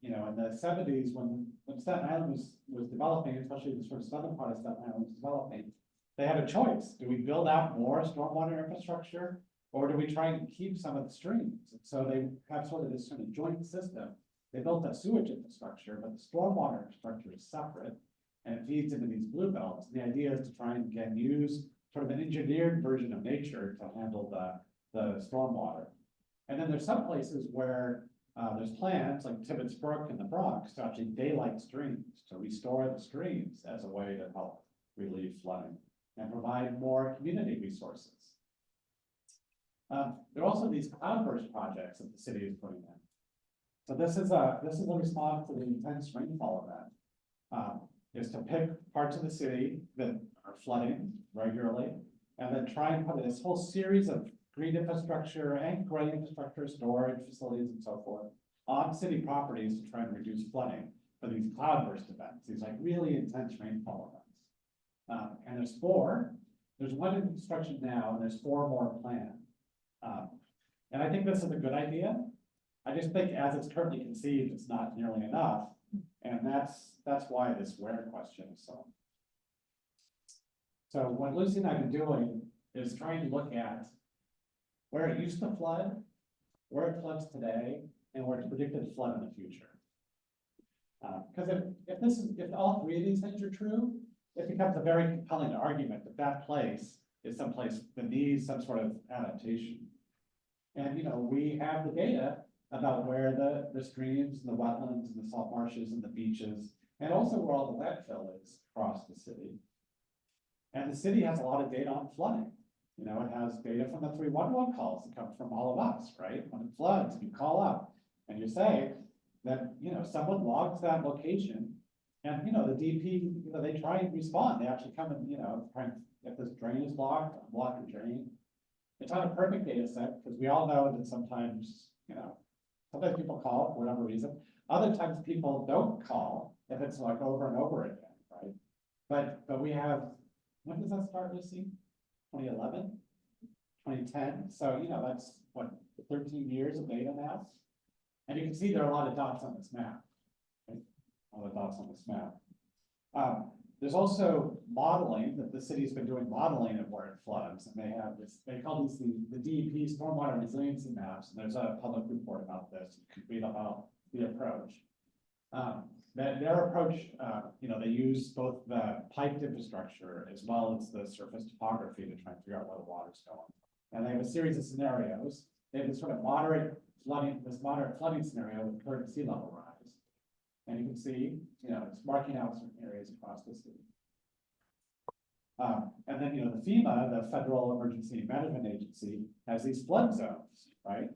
in the 70s when Staten Island was developing, especially the sort of southern part of Staten Island was developing, they had a choice. Do we build out more stormwater infrastructure, or do we try and keep some of the streams? And so they have sort of this sort of joint system. They built a sewage infrastructure, but the stormwater infrastructure is separate and it feeds into these blue belts. The idea is to try and use sort of an engineered version of nature to handle the stormwater. And then there's some places where there's plans like Tibbetts Brook in the Bronx to actually daylight streams, to restore the streams as a way to help relieve flooding and provide more community resources. There are also these cloudburst projects that the city is putting in. So this is a response to the intense rainfall event. Is to pick parts of the city that are flooding regularly, and then try and put this whole series of green infrastructure and gray infrastructure, storage facilities, and so forth on city properties to try and reduce flooding for these cloudburst events, these like really intense rainfall events. And there's 4. There's 1 in construction now, and there's 4 more planned. And I think this is a good idea. I just think as it's currently conceived, it's not nearly enough. And that's why this where question is so. So what Lucy and I have been doing is trying to look at where it used to flood, where it floods today, and where it's predicted to flood in the future. Because if all 3 of these things are true, it becomes a very compelling argument that place is someplace that needs some sort of adaptation. And we have the data about where the streams and the wetlands and the salt marshes and the beaches, and also where all the wet fill is across the city. And the city has a lot of data on flooding. It has data from the 311 calls that come from all of us, right? When it floods, you call up and you say that, someone logs that location, and, the DP, they try and respond. They actually come and, try and, if this drain is blocked, unblock the drain. It's not a perfect data set, because we all know that sometimes, sometimes people call for whatever reason. Other times people don't call if it's like over and over again, right? But we have, when does that start, Lucy? 2011, 2010. So, that's what, 13 years of data now. And you can see there are a lot of dots on this map. Right? All the dots on this map. There's also modeling, that the city's been doing modeling of where it floods, and they have this, they call these the DEP stormwater resiliency maps, and there's a public report about this, you can read about the approach. Their approach, they use both the piped infrastructure as well as the surface topography to try and figure out where the water's going. And they have a series of scenarios. They have this sort of moderate flooding scenario with current sea level rise. And you can see, it's marking out certain areas across the city. And then, the FEMA, the Federal Emergency Management Agency, has these flood zones, right?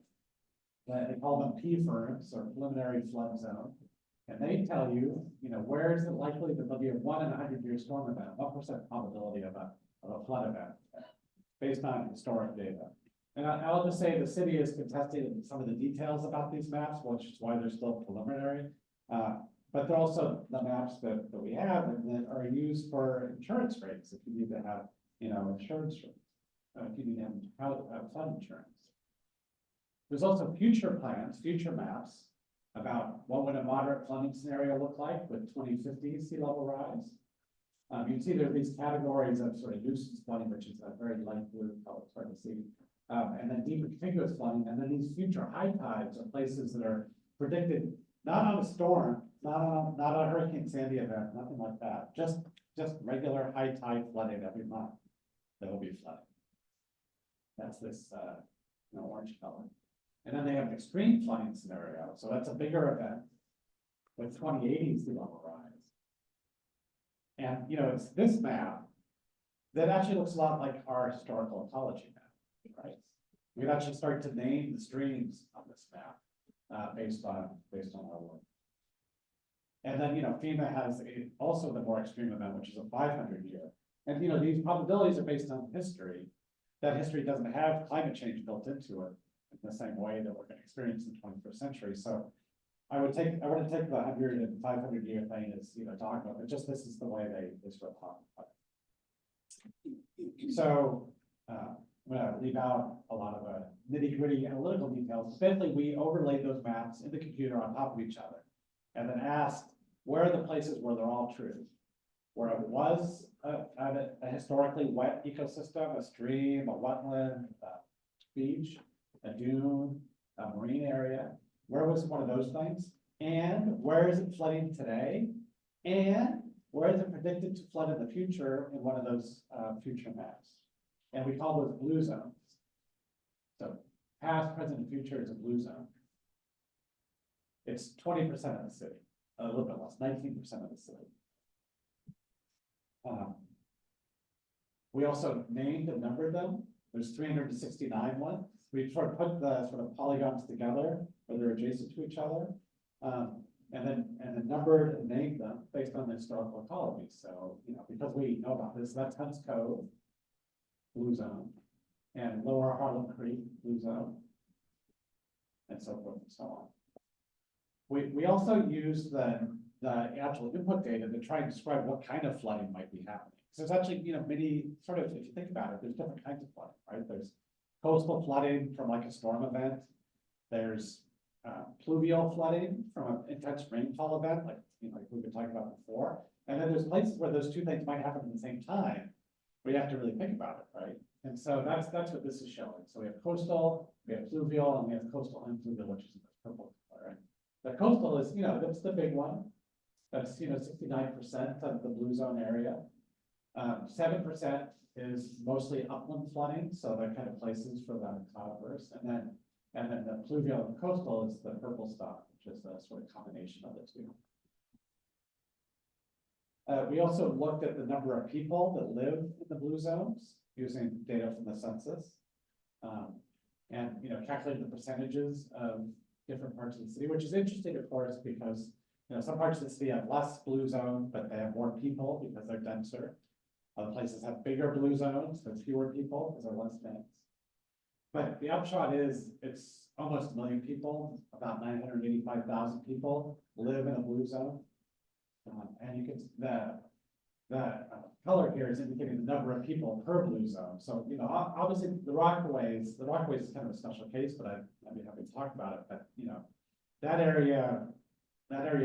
They call them PFERMs, or preliminary flood zone. And they tell you, where is it likely that there'll be a 1 in 100-year storm event, 1% probability of a flood event, based on historic data. And I'll just say the city is contesting some of the details about these maps, which is why they're still preliminary. But they're also the maps that we have that are used for insurance rates, if you need to have, insurance rates, if you need to have flood insurance. There's also future plans, future maps about what would a moderate flooding scenario look like with 2050 sea level rise. You can see there are these categories of sort of nuisance flooding, which is a very light blue color, it's hard to see. And then deep contiguous flooding, and then these future high tides are places that are predicted not on a storm, not on a Hurricane Sandy event, nothing like that. Just regular high tide flooding every month that will be flooding. That's this orange color. And then they have an extreme flooding scenario. So that's a bigger event with 2080 sea level rise. And it's this map that actually looks a lot like our historical ecology map, right? We'd actually start to name the streams on this map based on our work. And then FEMA has also the more extreme event, which is a 500-year. And these probabilities are based on history. That history doesn't have climate change built into it in the same way that we're going to experience in the 21st century. So I would take the 100 and 500-year thing as talk about it. Just this is the way they sort of talk about it. So I'm going to leave out a lot of nitty-gritty analytical details. Basically, we overlaid those maps in the computer on top of each other, and then asked where are the places where they're all true, where it was a historically wet ecosystem, a stream, a wetland, a beach, a dune, a marine area. Where was one of those things? And where is it flooding today? And where is it predicted to flood in the future in one of those future maps? And we call those blue zones. So past, present, and future is a blue zone. It's 20% of the city, a little bit less, 19% of the city. We also named and numbered them. There's 369 ones. We sort of put the sort of polygons together where they're adjacent to each other, and then numbered and named them based on the historical ecology. So because we know about this, that's Hunts Cove, blue zone, and Lower Harlem Creek, blue zone, and so forth and so on. We also use the actual input data to try and describe what kind of flooding might be happening. So there's actually many sort of, if you think about it, there's different kinds of flooding, right? There's coastal flooding from like a storm event. There's pluvial flooding from an intense rainfall event, like we've been talking about before. And then there's places where those two things might happen at the same time, where you have to really think about it, right? And so that's what this is showing. So we have coastal, we have pluvial, and we have coastal and pluvial, which is the purple color, right? The coastal is, that's the big one. That's 69% of the blue zone area. 7% is mostly upland flooding, so they're kind of places for the cloudburst, and then the pluvial and coastal is the purple stuff, which is a sort of combination of the two. We also looked at the number of people that live in the blue zones using data from the census, and calculated the percentages of different parts of the city, which is interesting, of course, because some parts of the city have less blue zone, but they have more people because they're denser. Other places have bigger blue zones, but fewer people because they're less dense. But the upshot is it's almost 1 million people, about 985,000 people live in a blue zone. And you can, the color here is indicating the number of people per blue zone. So, obviously the Rockaways is kind of a special case, but I'd be happy to talk about it. But, that area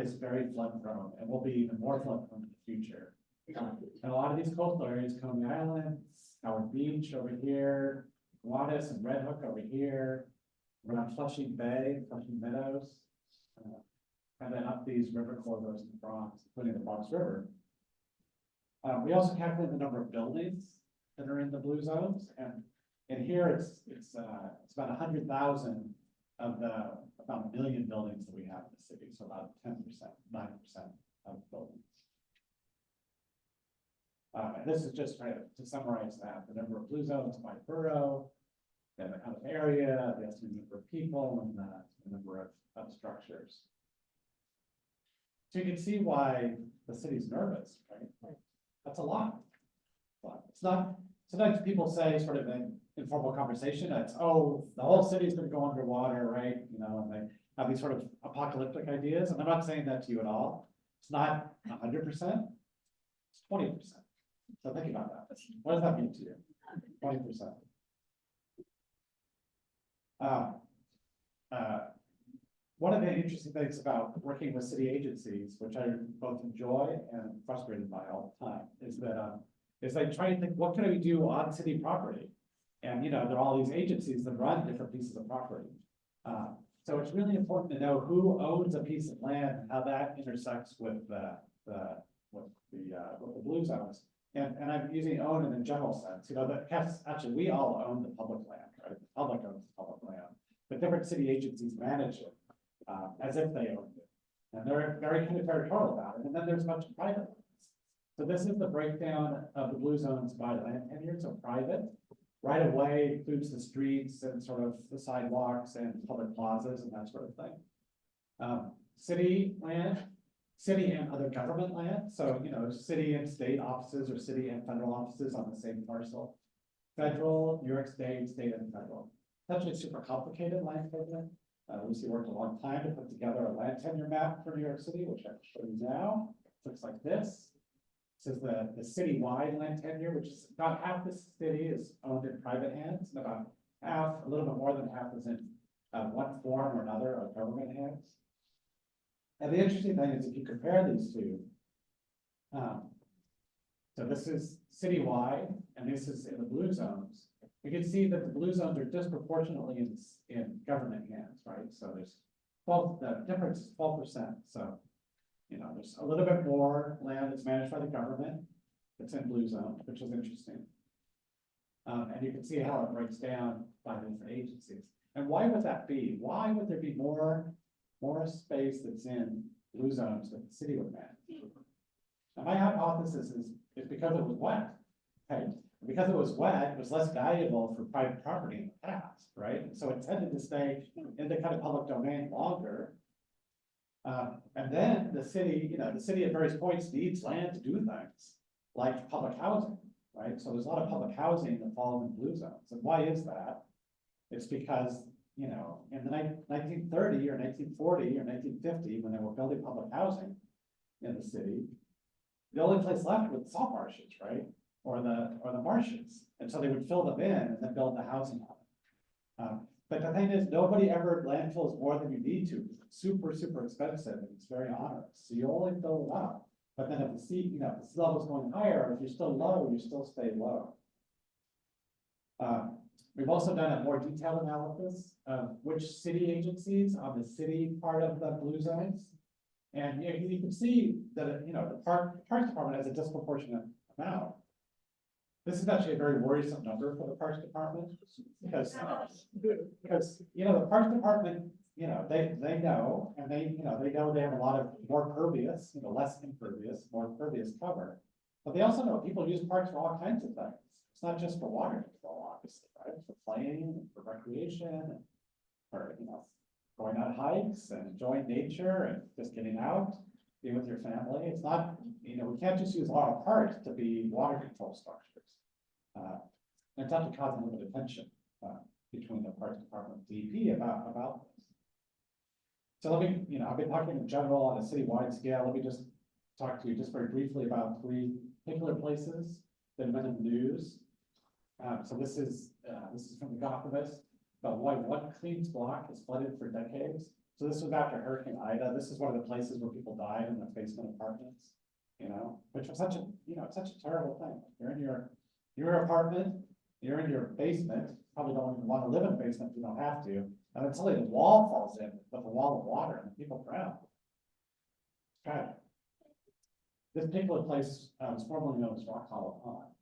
is very flood prone and will be even more flood prone in the future. And a lot of these coastal areas, Coney Island, Howard Beach over here, Wattis and Red Hook over here, around Flushing Bay, Flushing Meadows. And then up these river corridors in the Bronx, including the Bronx River. We also calculate the number of buildings that are in the blue zones, and here it's about 100,000 of the about 1 million buildings that we have in the city, so about 10%, 9% of buildings. And this is just to summarize that, the number of blue zones by borough, the kind of area, the estimated number of people, and the number of structures. So you can see why the city's nervous, right? That's a lot. It's not, sometimes people say sort of in informal conversation, it's, oh, the whole city's gonna go underwater, right? You know, and they have these sort of apocalyptic ideas, and I'm not saying that to you at all. It's not 100%, it's 20%. So think about that. What does that mean to you? 20%. One of the interesting things about working with city agencies, which I both enjoy and frustrated by all the time, is that I try to think, what can we do on city property? And, you know, there are all these agencies that run different pieces of property. So it's really important to know who owns a piece of land and how that intersects with the blue zones. And I'm using own in a general sense, you know, that actually we all own the public land, right? The public owns the public land, but different city agencies manage it as if they owned it. And they're very kind of territorial about it. And then there's a bunch of private lands. So this is the breakdown of the blue zones by land tenure. So private, right of way includes the streets and sort of the sidewalks and public plazas and that sort of thing. City land, city and other government land. So, you know, city and state offices or city and federal offices on the same parcel. Federal, New York State, state and federal. It's actually super complicated land tenure. Lucy worked a long time to put together a land tenure map for New York City, which I'll show you now. It looks like this. This is the citywide land tenure, which is about half the city is owned in private hands, and about half, a little bit more than half, is in one form or another of government hands. And the interesting thing is if you compare these two, so this is citywide, and this is in the blue zones. We can see that the blue zones are disproportionately in government hands, right? So there's the difference is 12%. So, you know, there's a little bit more land that's managed by the government that's in blue zone, which is interesting. And you can see how it breaks down by the different agencies. And why would that be? Why would there be more space that's in blue zones that the city would manage? Now, my hypothesis is because it was wet, right? Because it was wet, it was less valuable for private property in the past, right? So it tended to stay in the kind of public domain longer. And then the city, you know, the city at various points needs land to do things like public housing, right? So there's a lot of public housing that falls in blue zones. And why is that? It's because, you know, in the 1930 or 1940 or 1950, when they were building public housing in the city, the only place left was the salt marshes, right? Or the marshes. And so they would fill them in and then build the housing on it. But the thing is, nobody ever landfills more than you need to. It's super, super expensive and it's very onerous. So you only fill it up. But then if the sea, you know, if the sea level is going higher, if you're still low, you still stay low. We've also done a more detailed analysis of which city agencies on the city part of the blue zones. And you can see that, you know, the Parks Department has a disproportionate amount. This is actually a very worrisome number for the Parks Department because, you know, the Parks Department, you know, they know, and they know they have a lot of more pervious, you know, less impervious, more pervious cover. But they also know people use parks for all kinds of things. It's not just for water control, obviously, right? For playing, for recreation, for, you know, going on hikes and enjoying nature and just getting out, being with your family. It's not, you know, we can't just use a lot of parks to be water control structures. And it's not to cause a little bit of tension between the Parks Department and DEP about this. So let me, you know, I've been talking in general on a citywide scale. Let me just talk to you just very briefly about 3 particular places that have been in the news. So this is from the Gothamist about why one Queens block has flooded for decades. So this was after Hurricane Ida. This is one of the places where people died in the basement apartments you know, which was such a, you know, it's such a terrible thing. You're in your apartment, you're in your basement, probably don't even want to live in a basement if you don't have to, and then suddenly the wall falls in with a wall of water and people drown. Tragic. This particular place was formerly known as Rock Hollow Pond.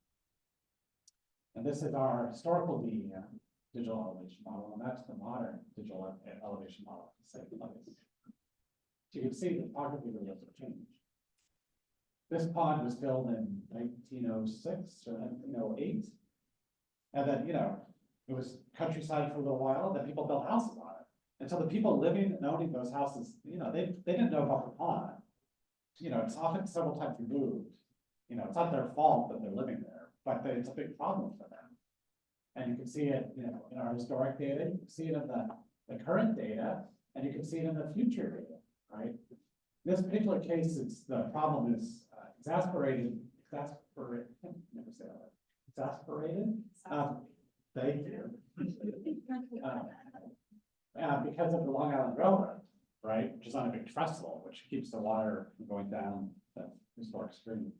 And this is our historical DEM, digital elevation model, and that's the modern digital elevation model. So you can see the topography really hasn't changed. This pond was filled in 1906 or 1908. And then, you know, it was countryside for a little while, and then people built houses on it. And so the people living and owning those houses, you know, they didn't know about the pond. You know, it's often several times removed. You know, it's not their fault that they're living there, but it's a big problem for them. And you can see it, you know, in our historic data, you can see it in the current data, and you can see it in the future data, right? In this particular case, it's the problem is exasperated. Never say that. Exasperated. Thank you. Because of the Long Island Railroad, right, which is on a big trestle, which keeps the water from going down the historic stream.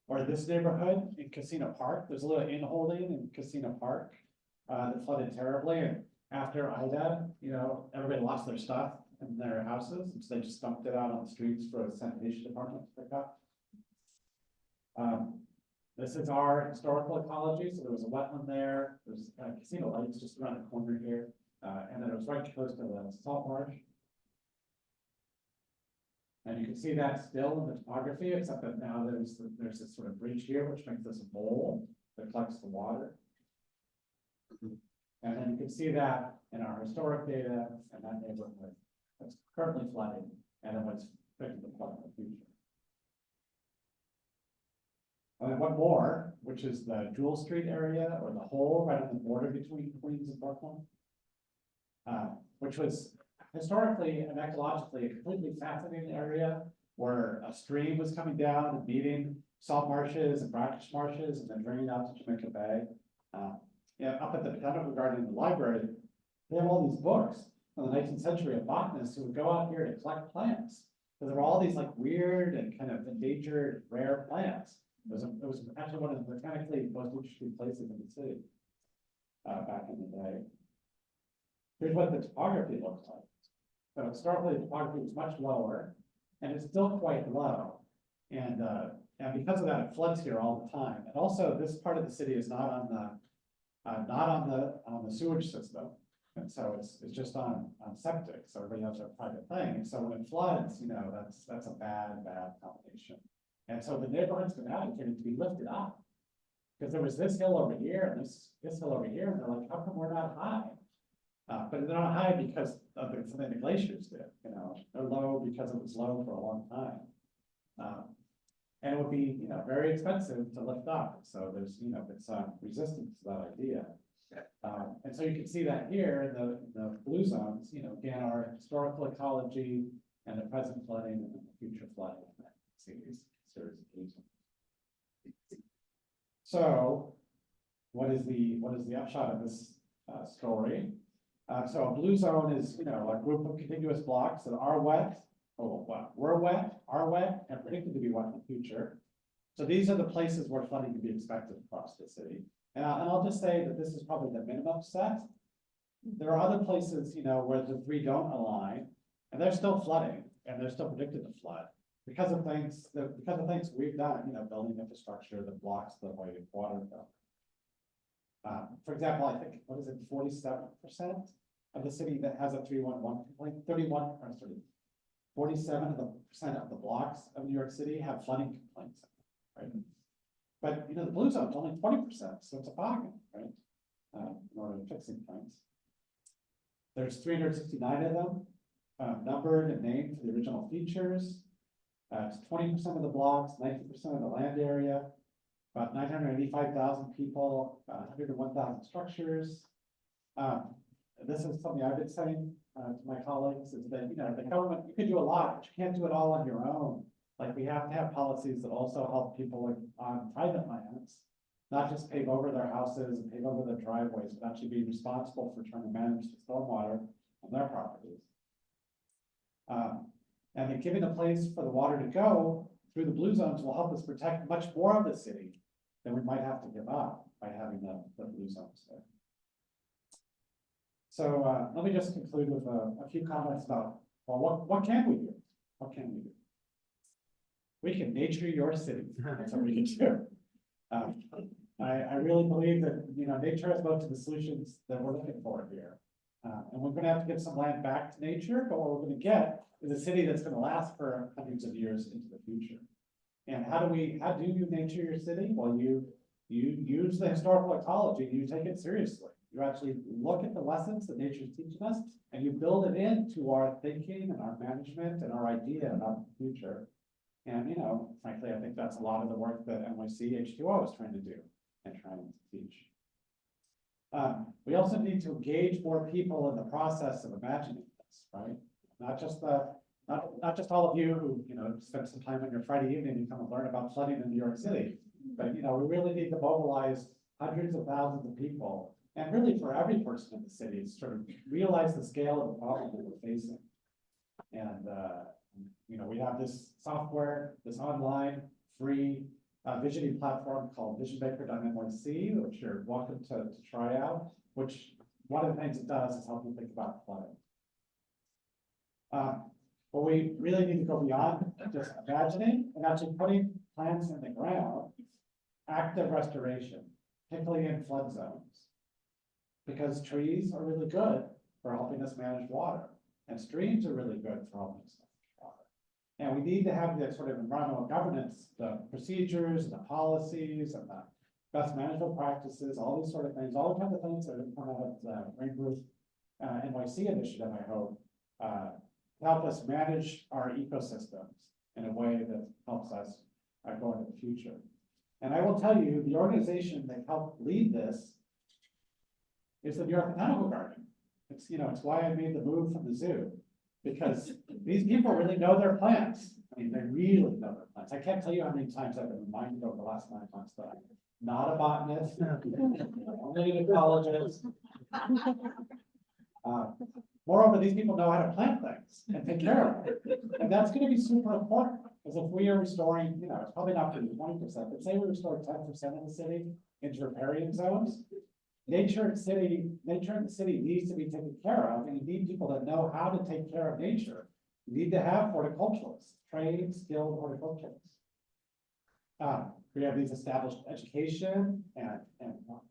Or this neighborhood in Casino Park, there's a little inn holding in Casino Park that flooded terribly, and after Ida, you know, everybody lost their stuff in their houses, so they just dumped it out on the streets for the sanitation department to pick up. This is our historical ecology, so there was a wetland there, there's Casino Lakes just around the corner here, and then it was right close to the salt marsh. And you can see that still in the topography, except that now there's this sort of bridge here, which makes this a bowl that collects the water. And then you can see that in our historic data and that neighborhood that's currently flooding, and then what's expected to flood in the future. And then one more, which is the Jewel Street area, or the hole right on the border between Queens and Brooklyn, which was historically and ecologically a completely fascinating area where a stream was coming down and meeting salt marshes and brackish marshes and then draining out to Jamaica Bay. Up at the Botanical Garden in the library, they have all these books from the 19th century of botanists who would go out here to collect plants. So there were all these like weird and kind of endangered rare plants. It was actually one of the botanically most interesting places in the city back in the day. Here's what the topography looks like. So historically, the topography was much lower, and it's still quite low. And because of that, it floods here all the time. And also, this part of the city is not on the sewage system, and so it's just on septic. So everybody has their private thing. And so when it floods, you know, that's a bad combination. And so the neighborhood's been advocated to be lifted up, because there was this hill over here and this hill over here, and they're like, how come we're not high? But they're not high because of something the glaciers did, you know, they're low because it was low for a long time. And it would be, you know, very expensive to lift up. So there's, you know, it's resistance to that idea. And so you can see that here in the blue zones, you know, again, our historical ecology and the present flooding and the future flooding. See these series of blue zones. So what is the upshot of this story? So a blue zone is, you know, a group of contiguous blocks that are wet, were wet, are wet, and predicted to be wet in the future. So these are the places where flooding can be expected across the city. And I'll just say that this is probably the minimum set. There are other places, you know, where the three don't align, and they're still flooding, and they're still predicted to flood because of things we've done, you know, building infrastructure that blocks the way water goes. For example, I think, 47% of the city that has a 311 complaint, 47% of the blocks of New York City have flooding complaints, right? But, you know, the blue zone's only 20%, so it's a bargain, right? In order to fix things. There's 369 of them, numbered and named for the original features. It's 20% of the blocks, 19% of the land area, about 985,000 people, 101,000 structures. This is something I've been saying to my colleagues, is that, you know, the government, you can do a lot, but you can't do it all on your own. Like, we have to have policies that also help people on private lands, not just pave over their houses and pave over their driveways, but actually be responsible for trying to manage the stormwater on their properties. And then giving a place for the water to go through the blue zones will help us protect much more of the city than we might have to give up by having the blue zones there. So, let me just conclude with a few comments about, well, what can we do? What can we do? We can nature your city. That's what we can do. I really believe that, nature has most of the solutions that we're looking for here. And we're gonna have to give some land back to nature, but what we're gonna get is a city that's gonna last for hundreds of years into the future. And how do you nature your city? Well, you use the historical ecology, you take it seriously. You actually look at the lessons that nature is teaching us, and you build it into our thinking and our management and our idea about the future. And, frankly, I think that's a lot of the work that NYC H2O is trying to do and trying to teach. We also need to engage more people in the process of imagining this, right? Not just all of you who, spend some time on your Friday evening and come and learn about flooding in New York City. But, we really need to mobilize hundreds of thousands of people, and really for every person in the city, to sort of realize the scale of the problem that we're facing. And, we have this software, this online free visioning platform called visionmaker.nyc, which you're welcome to try out, which one of the things it does is help you think about flooding. But we really need to go beyond just imagining and actually putting plants in the ground, active restoration, particularly in flood zones. Because trees are really good for helping us manage water, and streams are really good for helping us manage water. And we need to have the sort of environmental governance, the procedures and the policies and the best management practices, all these sort of things, all the kinds of things that have come out of the Rainproof NYC initiative, I hope, help us manage our ecosystems in a way that helps us go into the future. And I will tell you, the organization that helped lead this is the New York Botanical Garden. It's why I made the move from the zoo, because these people really know their plants. I mean, they really know their plants. I can't tell you how many times I've been reminded over the last 9 months that I'm not a botanist, only an ecologist. Moreover, these people know how to plant things and take care of them. And that's going to be super important, because if we are restoring, it's probably not going to be 20%, but say we restore 10% of the city into riparian zones, nature in the city needs to be taken care of, and you need people that know how to take care of nature. You need to have horticulturalists, trained, skilled horticulturalists. We have these established education and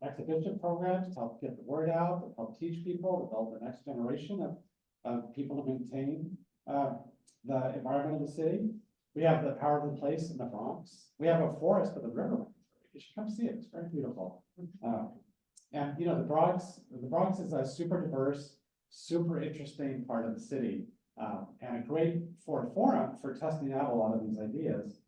exhibition programs to help get the word out, to help teach people, to build the next generation of people to maintain the environment of the city. We have the Power of the Place in the Bronx. We have a forest with a river. You should come see it. It's very beautiful. And the Bronx is a super diverse, super interesting part of the city, and a great forum for testing out a lot of these ideas.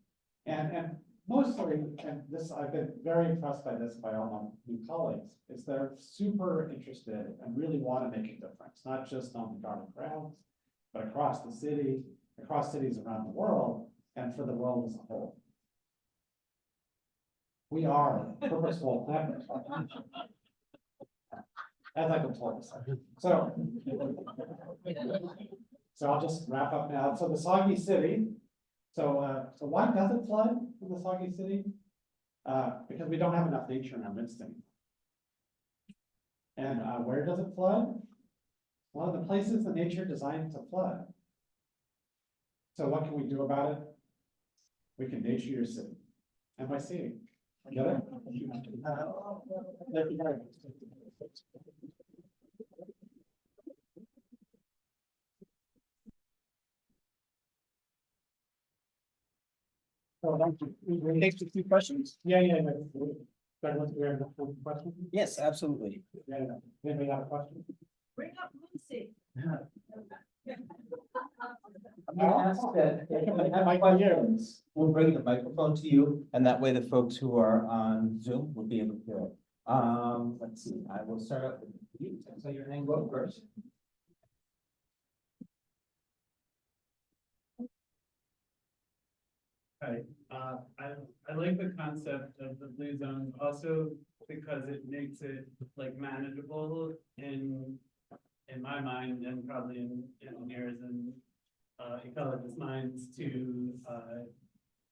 And mostly, and this, I've been very impressed by this by all my new colleagues, is they're super interested and really want to make a difference, not just on the garden grounds, but across the city, across cities around the world, and for the world as a whole. We are purposeful planners. As I've been told. So I'll just wrap up now. So the Soggy City. So why does it flood in the Soggy City? Because we don't have enough nature in our midst anymore. And where does it flood? Well, the places that nature designed to flood. So what can we do about it? We can nature your city. NYC. Get it? Oh, thank you. Takes a few questions. Yeah. Douglas, do we have a question? Yes, absolutely. Yeah. Anybody have a question? Bring up Lucy. I'm gonna ask that, if I have questions, we'll bring the microphone to you, and that way the folks who are on Zoom will be able to hear it. Let's see, I will start out with you, so your name go first. Right, I like the concept of the blue zone also because it makes it like manageable in my mind and probably in engineers and ecologists' minds to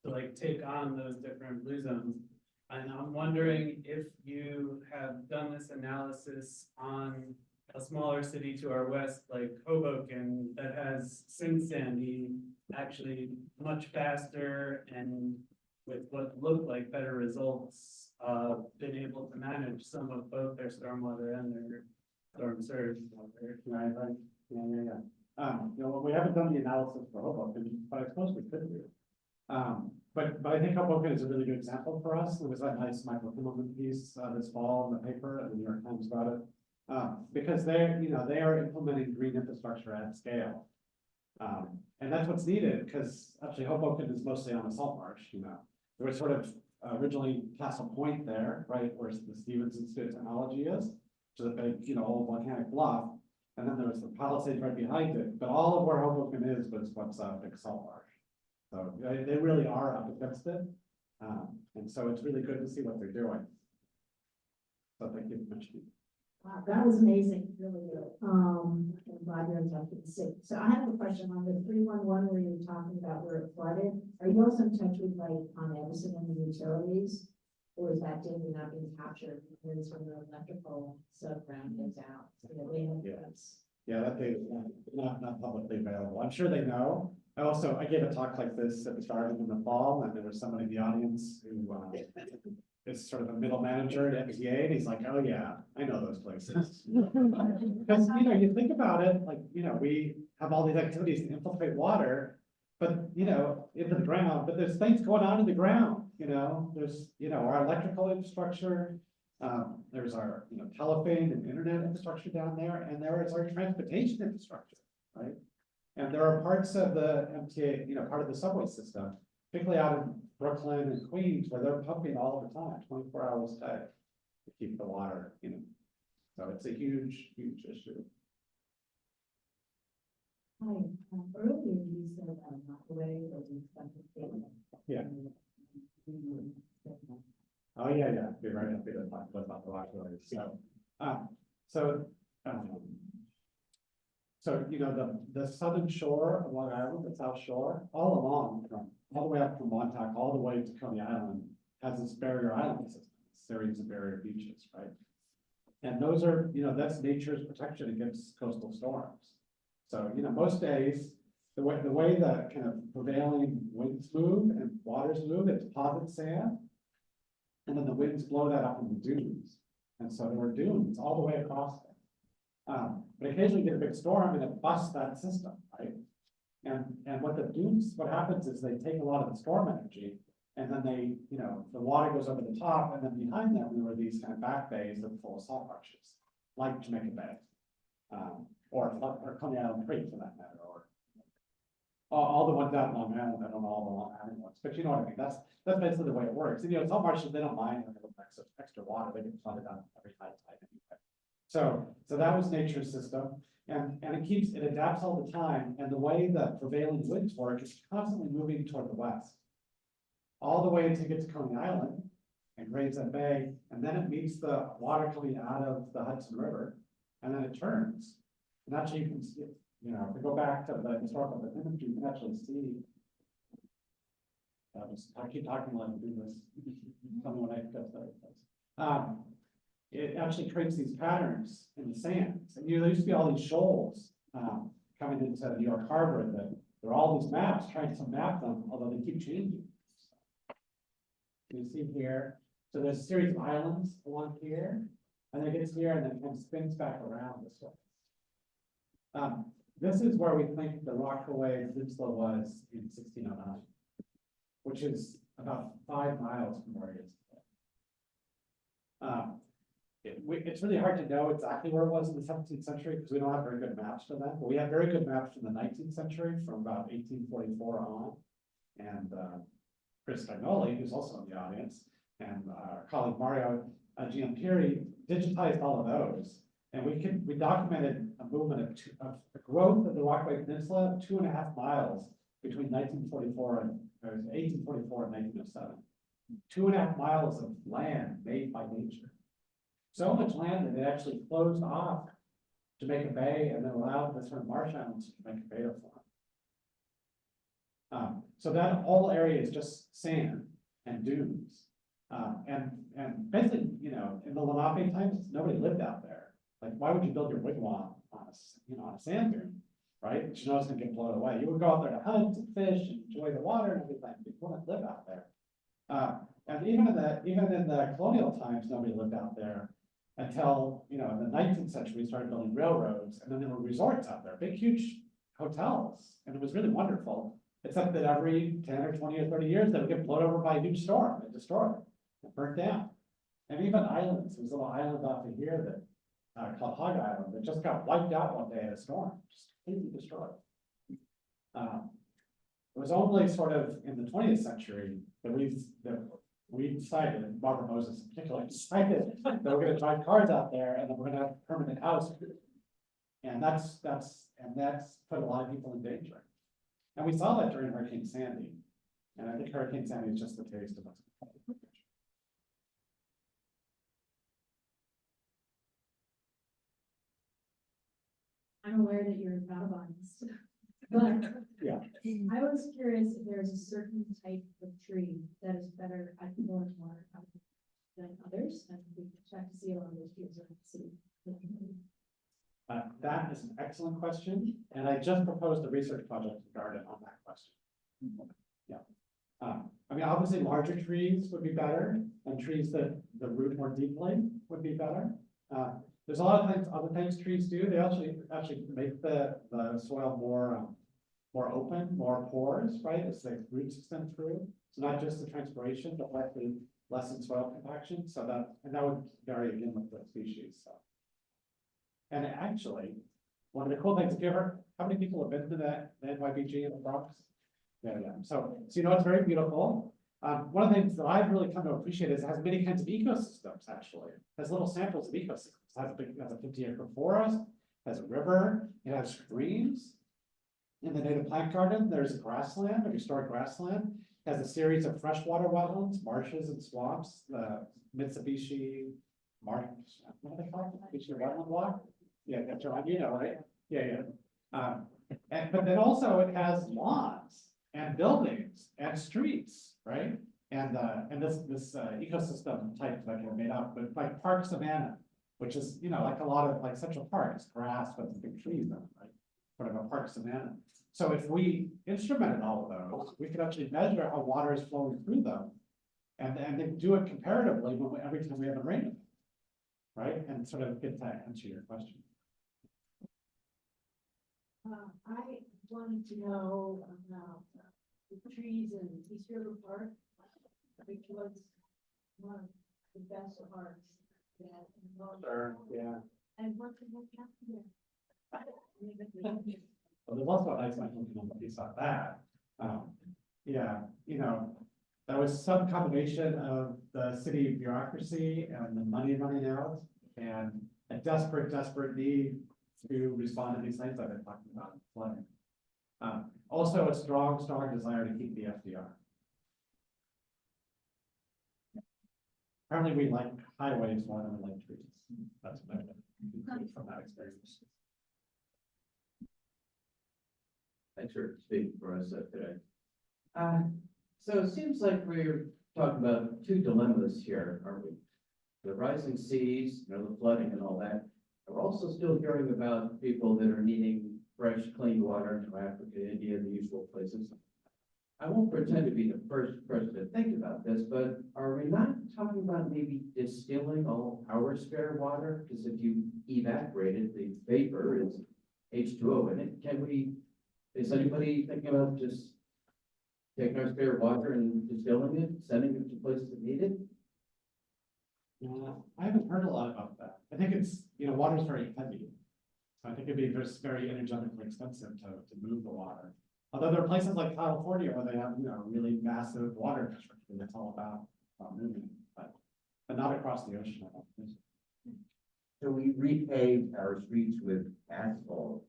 to like take on those different blue zones. And I'm wondering if you have done this analysis on a smaller city to our west, like Hoboken, that has, since Sandy, actually much faster and with what looked like better results, been able to manage some of both their stormwater and their storm surge. Right, right, you know, we haven't done the analysis for Hoboken, but I suppose we could do. But I think Hoboken is a really good example for us. There was that nice Michael Kimmelman piece, this fall in the paper and the New York Times about it. Because they're, you know, they are implementing green infrastructure at scale. And that's what's needed, because actually Hoboken is mostly on a salt marsh, you know. There was sort of originally Castle Point there, right, where the Stevens Institute of Technology is, which is a big, you know, old volcanic bluff. And then there was the Palisades right behind it, but all of where Hoboken is was what's a big salt marsh. So they really are up against it. And so it's really good to see what they're doing. So thank you for mentioning. Wow, that was amazing, really good. I'm glad you're talking to see. So I have a question on the 311 where you're talking about where it flooded. Are you also in touch with like Con Edison and the utilities? Or is that data not being captured because when the electrical subground goes out? So they have this. Yeah, that data is not publicly available. I'm sure they know. I gave a talk like this at the Garden in the fall, and there was somebody in the audience who is sort of a middle manager at MTA, and he's like, oh yeah, I know those places. Because, you know, you think about it, like, you know, we have all these activities to infiltrate water, but, you know, into the ground, but there's things going on in the ground, you know, there's, you know, our electrical infrastructure, there's our, you know, telephone and internet infrastructure down there, and there is our transportation infrastructure, right? And there are parts of the MTA, you know, part of the subway system, particularly out in Brooklyn and Queens, where they're pumping all the time, 24 hours a day to keep the water, you know. So it's a huge, huge issue. Hi, earlier you said microwave was expensive. Yeah. Oh, yeah, yeah, be very happy to talk about the Rockaway. So, you know, the southern shore of Long Island, the South Shore, all along from, all the way up from Montauk, all the way to Coney Island, has this barrier island system, series of barrier beaches, right? And those are, you know, that's nature's protection against coastal storms. So, you know, most days, the way the kind of prevailing winds move and waters move, it deposits sand. And then the winds blow that up into dunes. And so there were dunes all the way across there. But occasionally you get a big storm and it busts that system, right? And what the dunes, what happens is they take a lot of the storm energy and then they, you know, the water goes over the top, and then behind them, there were these kind of back bays that are full of salt marshes, like Jamaica Bay, or Coney Island Creek for that matter, or all the ones out in Long Island. I don't know all the Long Island ones, but you know what I mean. That's basically the way it works. And you know, salt marshes, they don't mind having extra water; they get flooded out every high tide anyway. So that was nature's system, and it adapts all the time. And the way the prevailing winds work is constantly moving toward the west, all the way until you get to Coney Island and Gravesend Bay, and then it meets the water coming out of the Hudson River, and then it turns. And actually, you can see it. You know, if we go back to the historical imagery, you can actually see. I keep talking while I'm doing this. Tell me when I get started. It actually creates these patterns in the sands. And you know, there used to be all these shoals coming into New York Harbor. That there are all these maps trying to map them, although they keep changing. You see here, so there's a series of islands along here, and then it gets here and then it kind of spins back around this way. This is where we think the Rockaway Peninsula was in 1609, which is about 5 miles from where it is today. It's really hard to know exactly where it was in the 17th century because we don't have very good maps for that, but we have very good maps from the 19th century, from about 1844 on. And Chris Spagnoli, who's also in the audience, and our colleague Mario Giampieri digitized all of those. And we documented a movement of the growth of the Rockaway Peninsula of 2.5 miles between 1844 and 1907. 2.5 miles of land made by nature. So much land that it actually closed off Jamaica Bay and then allowed the sort of marsh islands to Jamaica Bay to form. So that whole area is just sand and dunes. And basically, you know, in the Lenape times, nobody lived out there. Like, why would you build your wigwam on on a sand dune, right? You know it's gonna get blown away. You would go out there to hunt and fish and enjoy the water and everything. You wouldn't live out there. And even in the colonial times, nobody lived out there until, you know, in the 19th century, we started building railroads, and then there were resorts out there, big, huge hotels, and it was really wonderful. Except that every 10 or 20 or 30 years, they would get blown over by a huge storm and destroyed, and burnt down. And even islands, there's a little island off of here that called Hog Island, that just got wiped out one day in a storm, just completely destroyed. It was only sort of in the 20th century that we decided, Barbara Moses in particular, decided that we're gonna drive cars out there and then we're gonna have permanent housing. And that's put a lot of people in danger. And we saw that during Hurricane Sandy. And I think Hurricane Sandy is just the taste of what's. I'm aware that you're in Vagabonds, but Yeah. I was curious if there's a certain type of tree that is better at pulling water out than others, and we check to see a lot of those trees around the city. That is an excellent question, and I just proposed a research project to Garden on that question. Yeah. I mean, obviously, larger trees would be better, and trees that root more deeply would be better. There's a lot of things, other things trees do. They actually make the soil more open, more pores, right? As the roots extend through. So not just the transpiration, but likely lessen soil compaction. So that would vary again with the species. So. And actually, one of the cool things, how many people have been to the NYBG in the Bronx? Yeah. So you know, it's very beautiful. One of the things that I've really come to appreciate is it has many kinds of ecosystems, actually. It has little samples of ecosystems. It has a 50-acre forest, has a river, it has streams. In the native plant garden, there's a grassland, a restored grassland. It has a series of freshwater wetlands, marshes and swamps, the Mitsubishi marsh, what do they call it? Mitsubishi wetland block? Yeah, that's right, you know, right? Yeah. But then also it has lawns and buildings and streets, right? And this ecosystem type that are made up, but like Park Savannah, which is, you know, like a lot of like Central Park, it's grass with big trees on it, right? Sort of a Park Savannah. So if we instrumented all of those, we could actually measure how water is flowing through them, and then do it comparatively every time we have a rain event, right? And sort of get to answer your question. I wanted to know about the trees in East River Park, which was one of the best parks that. Sure, yeah. And what could happen there? Well, there's also a nice piece on that. Yeah, you know, that was some combination of the city bureaucracy and the money running out and a desperate need to respond to these things I've been talking about in flooding. Also a strong desire to keep the FDR. Apparently we like highways more than we like trees. That's what I've concluded from that experience. Thanks for speaking for us today. So it seems like we're talking about two dilemmas here, aren't we? The rising seas, you know, the flooding and all that. We're also still hearing about people that are needing fresh, clean water in Africa, India, the usual places. I won't pretend to be the first person to think about this, but are we not talking about maybe distilling all our spare water? Because if you evaporate it, the vapor is H2O in it. Is anybody thinking about just taking our spare water and distilling it, sending it to places that need it? I haven't heard a lot about that. I think it's, you know, water is very heavy. So I think it'd be just very energetically expensive to move the water. Although there are places like California where they have, you know, really massive water infrastructure that's all about moving, but not across the ocean. I don't think so. So we repave our streets with asphalt,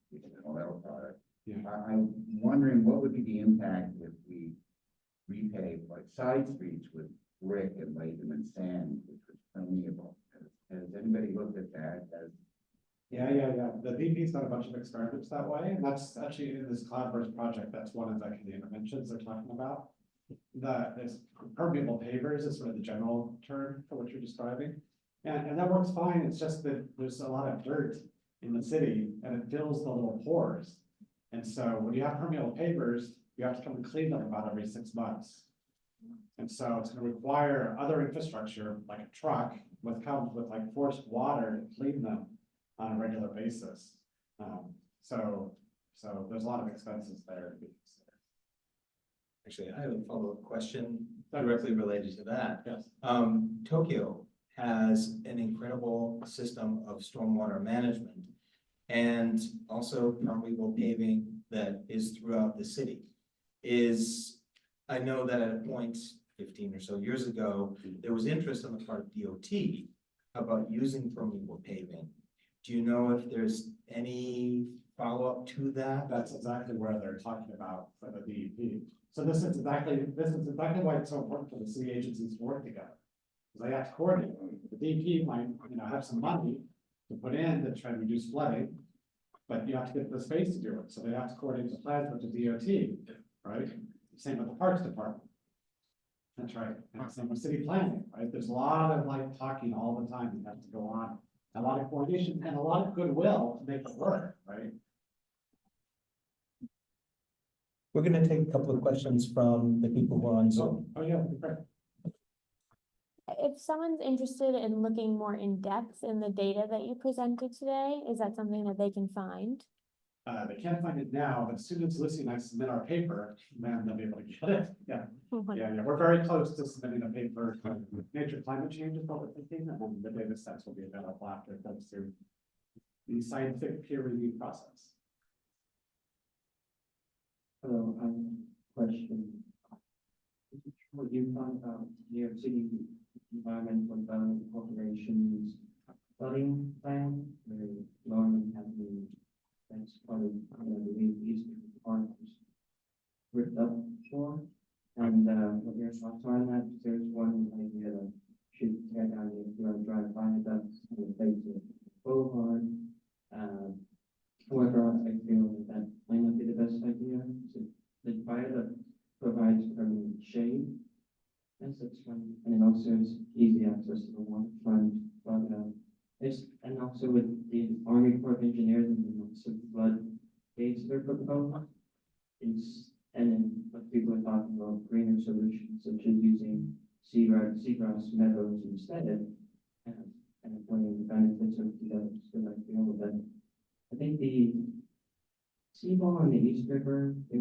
which is an oil product. Yeah. I'm wondering what would be the impact if we repave like side streets with brick and laid them in sand, which was permeable. Has anybody looked at that? Yeah, yeah. The DP's done a bunch of experiments that way, and that's actually in this Cloudburst project, that's one of actually the interventions they're talking about. This permeable pavers is sort of the general term for what you're describing. And that works fine, it's just that there's a lot of dirt in the city and it fills the little pores. And so when you have permeable pavers, you have to come and clean them about every 6 months. And so it's gonna require other infrastructure, like a truck, comes with like forced water to clean them on a regular basis. So there's a lot of expenses there to be considered. Actually, I have a follow-up question directly related to that. Yes. Tokyo has an incredible system of stormwater management and also permeable paving that is throughout the city. I know that at a point 15 or so years ago, there was interest on the part of DOT about using permeable paving. Do you know if there's any follow-up to that? That's exactly where they're talking about for the DEP. So this is exactly why it's so important for the city agencies to work together. Because they have to coordinate. The DEP might, have some money to put in to try to reduce flooding, but you have to get the space to do it. So they have to coordinate the plans with the DOT, right? Same with the Parks Department. That's right. And same with city planning, right? There's a lot of like talking all the time that has to go on. A lot of coordination and a lot of goodwill to make it work, right? We're going to take a couple of questions from the people who are on Zoom. Oh, yeah, great. If someone's interested in looking more in depth in the data that you presented today, is that something that they can find? They can't find it now, but as soon as Lucy and I submit our paper, then they'll be able to get it. Yeah. Yeah, we're very close to submitting a paper. Nature climate change is what we're thinking, and then the data sets will be available after it goes through the scientific peer review process. Hello, question. What you found about New York City Environmental Development Corporation's flooding plan, where Lauren had been, that's part of, the East Park was ripped up for, and, what your thoughts are on that? There's one idea that should tear down the drive viaducts and replace it with boulevard. However, I feel that might not be the best idea. So the viaduct provides permanent shade. Yes, that's fine. And it also is easy access to the waterfront, but and also with the Army Corps of Engineers and the flood gates that are proposed, and then what people are talking about greener solutions such as using seagrass meadows instead, and pointing the benefits of the I feel that. I think the seawall on the East River, I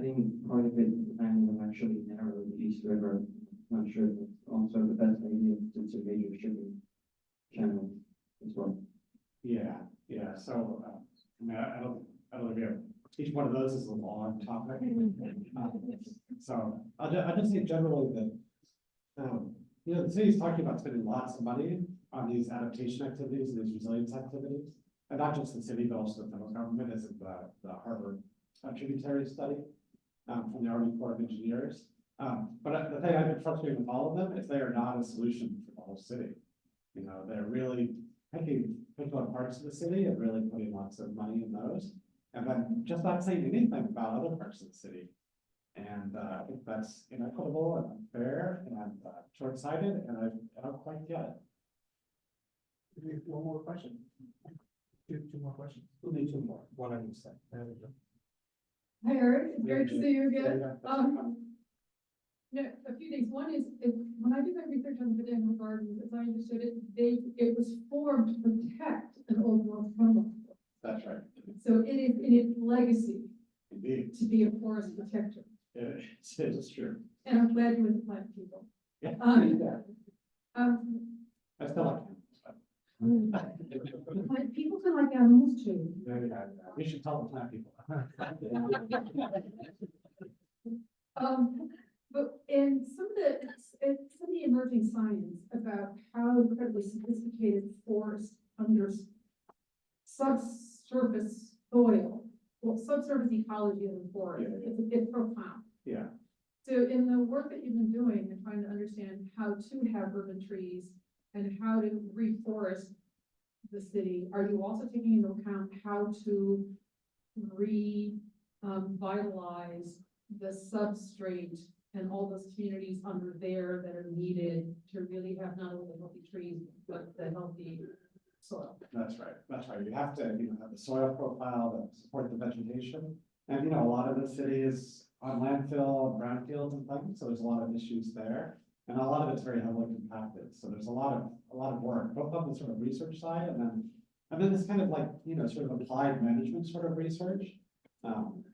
think part of it, the plan will actually narrow the East River. Not sure if it's also the best idea since it's a major shipping channel as well. Yeah. So, I don't know, each one of those is a long topic. So I'll just say generally that, the city's talking about spending lots of money on these adaptation activities and these resilience activities. And not just the city, but also the federal government, as in the Harvard tributary study from the Army Corps of Engineers. But the thing I've been frustrated with all of them is they are not a solution for the whole city. They're really picking on parts of the city and really putting lots of money in those, and then just not saying anything about other parts of the city. And I think that's inequitable and unfair and short-sighted, and I don't quite get it. One more question. Two more questions. We'll do two more. One on each side. There we go. Hi, Eric. It's great to see you again. Yeah. A few things. One is, when I did my research on the botanical gardens, as I understood it, it was formed to protect an old world fauna. That's right. So it is in its legacy Indeed. to be a forest protector. It is true. And I'm glad you were the plant people. Yeah. I still like him. People can like animals too. You should tell the plant people. But in some of the emerging science about how incredibly sophisticated forests under subsurface soil, subsurface ecology of the forest, it's profound. Yeah. So in the work that you've been doing and trying to understand how to have urban trees and how to reforest the city, are you also taking into account how to revitalize the substrate and all those communities under there that are needed to really have not only the healthy trees, but the healthy soil? That's right, that's right. You have to, have the soil profile that support the vegetation. And, a lot of the city is on landfill, brownfields and things, so there's a lot of issues there. And a lot of it's very heavily compacted, so there's a lot of work, both on the sort of research side and then this kind of like, sort of applied management sort of research.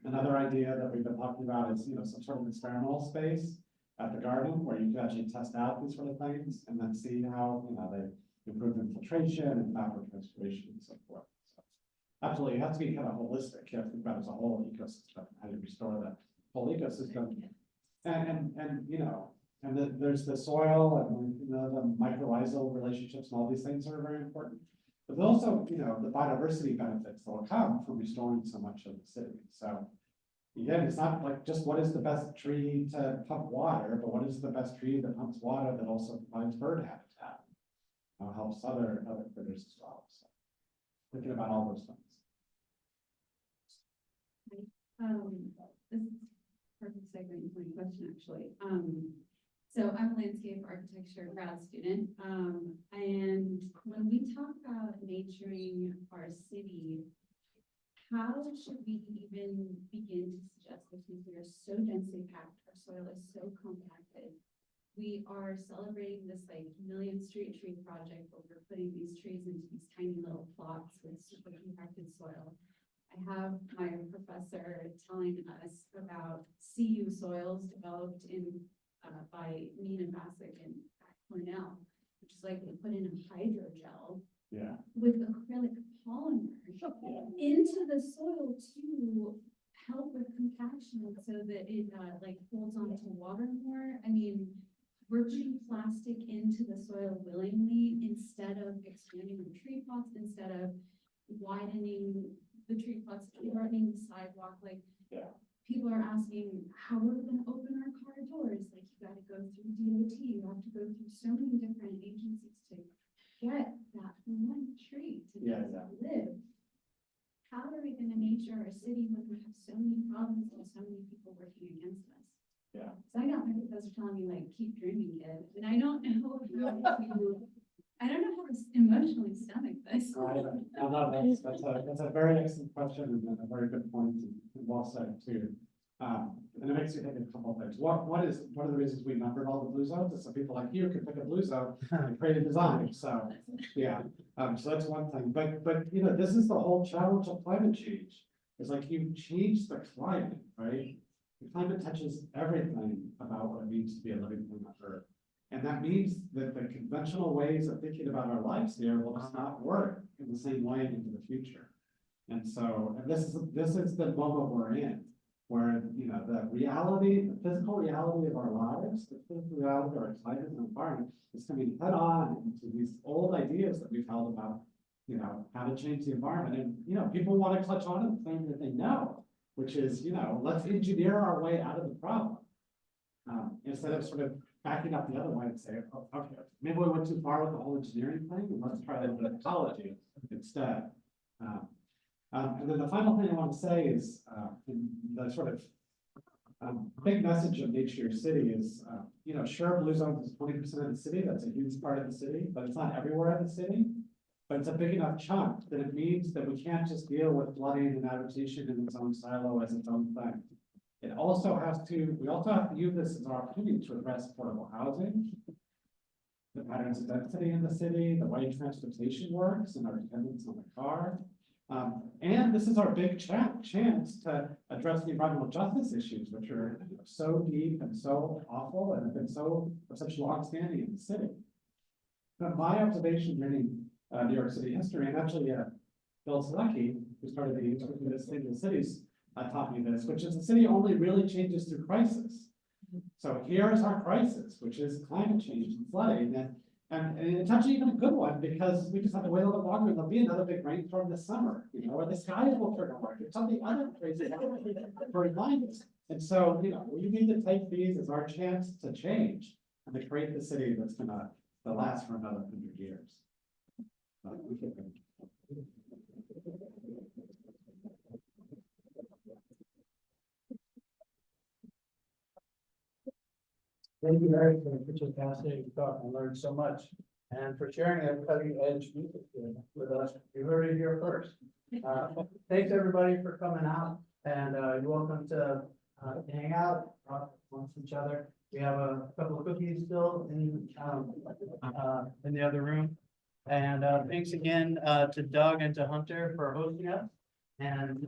Another idea that we've been talking about is, some sort of experimental space at the garden where you can actually test out these sort of things and then see how, they improve infiltration and fabric restoration and so forth. So absolutely, it has to be kind of holistic. You have to think about it as a whole ecosystem, how you restore that whole ecosystem. And there's the soil and, the mycorrhizal relationships and all these things are very important. But also, the biodiversity benefits that will come from restoring so much of the city. So again, it's not like just what is the best tree to pump water, but what is the best tree that pumps water that also provides bird habitat, helps other critters as well. So thinking about all those things. This is perfect segue into my question, actually. So I'm a landscape architecture grad student, and when we talk about naturing our city, how should we even begin to suggest this? Because we are so densely packed, our soil is so compacted. We are celebrating this like million street tree project, but we're putting these trees into these tiny little plots with super compacted soil. I have my professor telling us about CU soils developed by Nina Bassick and at Cornell, which is like they put in a hydrogel with acrylic polymer into the soil to help with compaction so that it like holds on to water more. I mean, we're putting plastic into the soil willingly instead of expanding the tree plots, instead of widening the tree plots, shortening the sidewalk. Like, people are asking, how are we going to open our car doors? Like, you got to go through DOT, you have to go through so many different agencies to get that one tree to just live. How are we going to nature our city when we have so many problems and so many people working against us? Yeah. So I got my professor telling me, like, keep dreaming, kid. And I don't know how to emotionally stomach this. That's a very excellent question and a very good point and well said too. And it makes you think of a couple of things. One of the reasons we numbered all the blue zones is so people like you can pick a blue zone and create a design. So so that's one thing. But this is the whole challenge of climate change. It's like you change the climate, right? The climate touches everything about what it means to be a living thing on Earth. And that means that the conventional ways of thinking about our lives here will just not work in the same way into the future. And so, this is the moment we're in, where, the reality, the physical reality of our lives, the physical reality of our climate and environment is coming head on into these old ideas that we've held about, how to change the environment. And, people want to clutch on to the thing that they know, which is, let's engineer our way out of the problem. Instead of sort of backing up the other way and say, oh, okay, maybe we went too far with the whole engineering thing, and let's try that with ecology instead. And then the final thing I want to say is the sort of big message of Nature Your City is, sure, blue zones is 20% of the city. That's a huge part of the city, but it's not everywhere in the city. But it's a big enough chunk that it means that we can't just deal with flooding and adaptation in its own silo as its own thing. We also have to use this as an opportunity to address affordable housing, the patterns of density in the city, the way transportation works and our dependence on the car. And this is our big chance to address the environmental justice issues, which are so deep and so awful and have been so such long-standing in the city. Now, my observation reading New York City history, and actually Bill Soggy, who started the State of the Cities, taught me this, which is the city only really changes through crisis. So here's our crisis, which is climate change and flooding, and it's actually even a good one because we just have to wait a little longer. There'll be another big rainstorm this summer, or the skies will turn orange. It's something other crazy for reminders. And so, we need to take these as our chance to change and to create the city that's gonna last for another 100 years. Thank you, Eric, for such a fascinating talk. I learned so much. And for sharing a cutting edge music with us. You heard it here first. Thanks, everybody, for coming out, and you're welcome to hang out amongst each other. We have a couple of cookies still in the other room. And thanks again to Doug and to Hunter for hosting us. And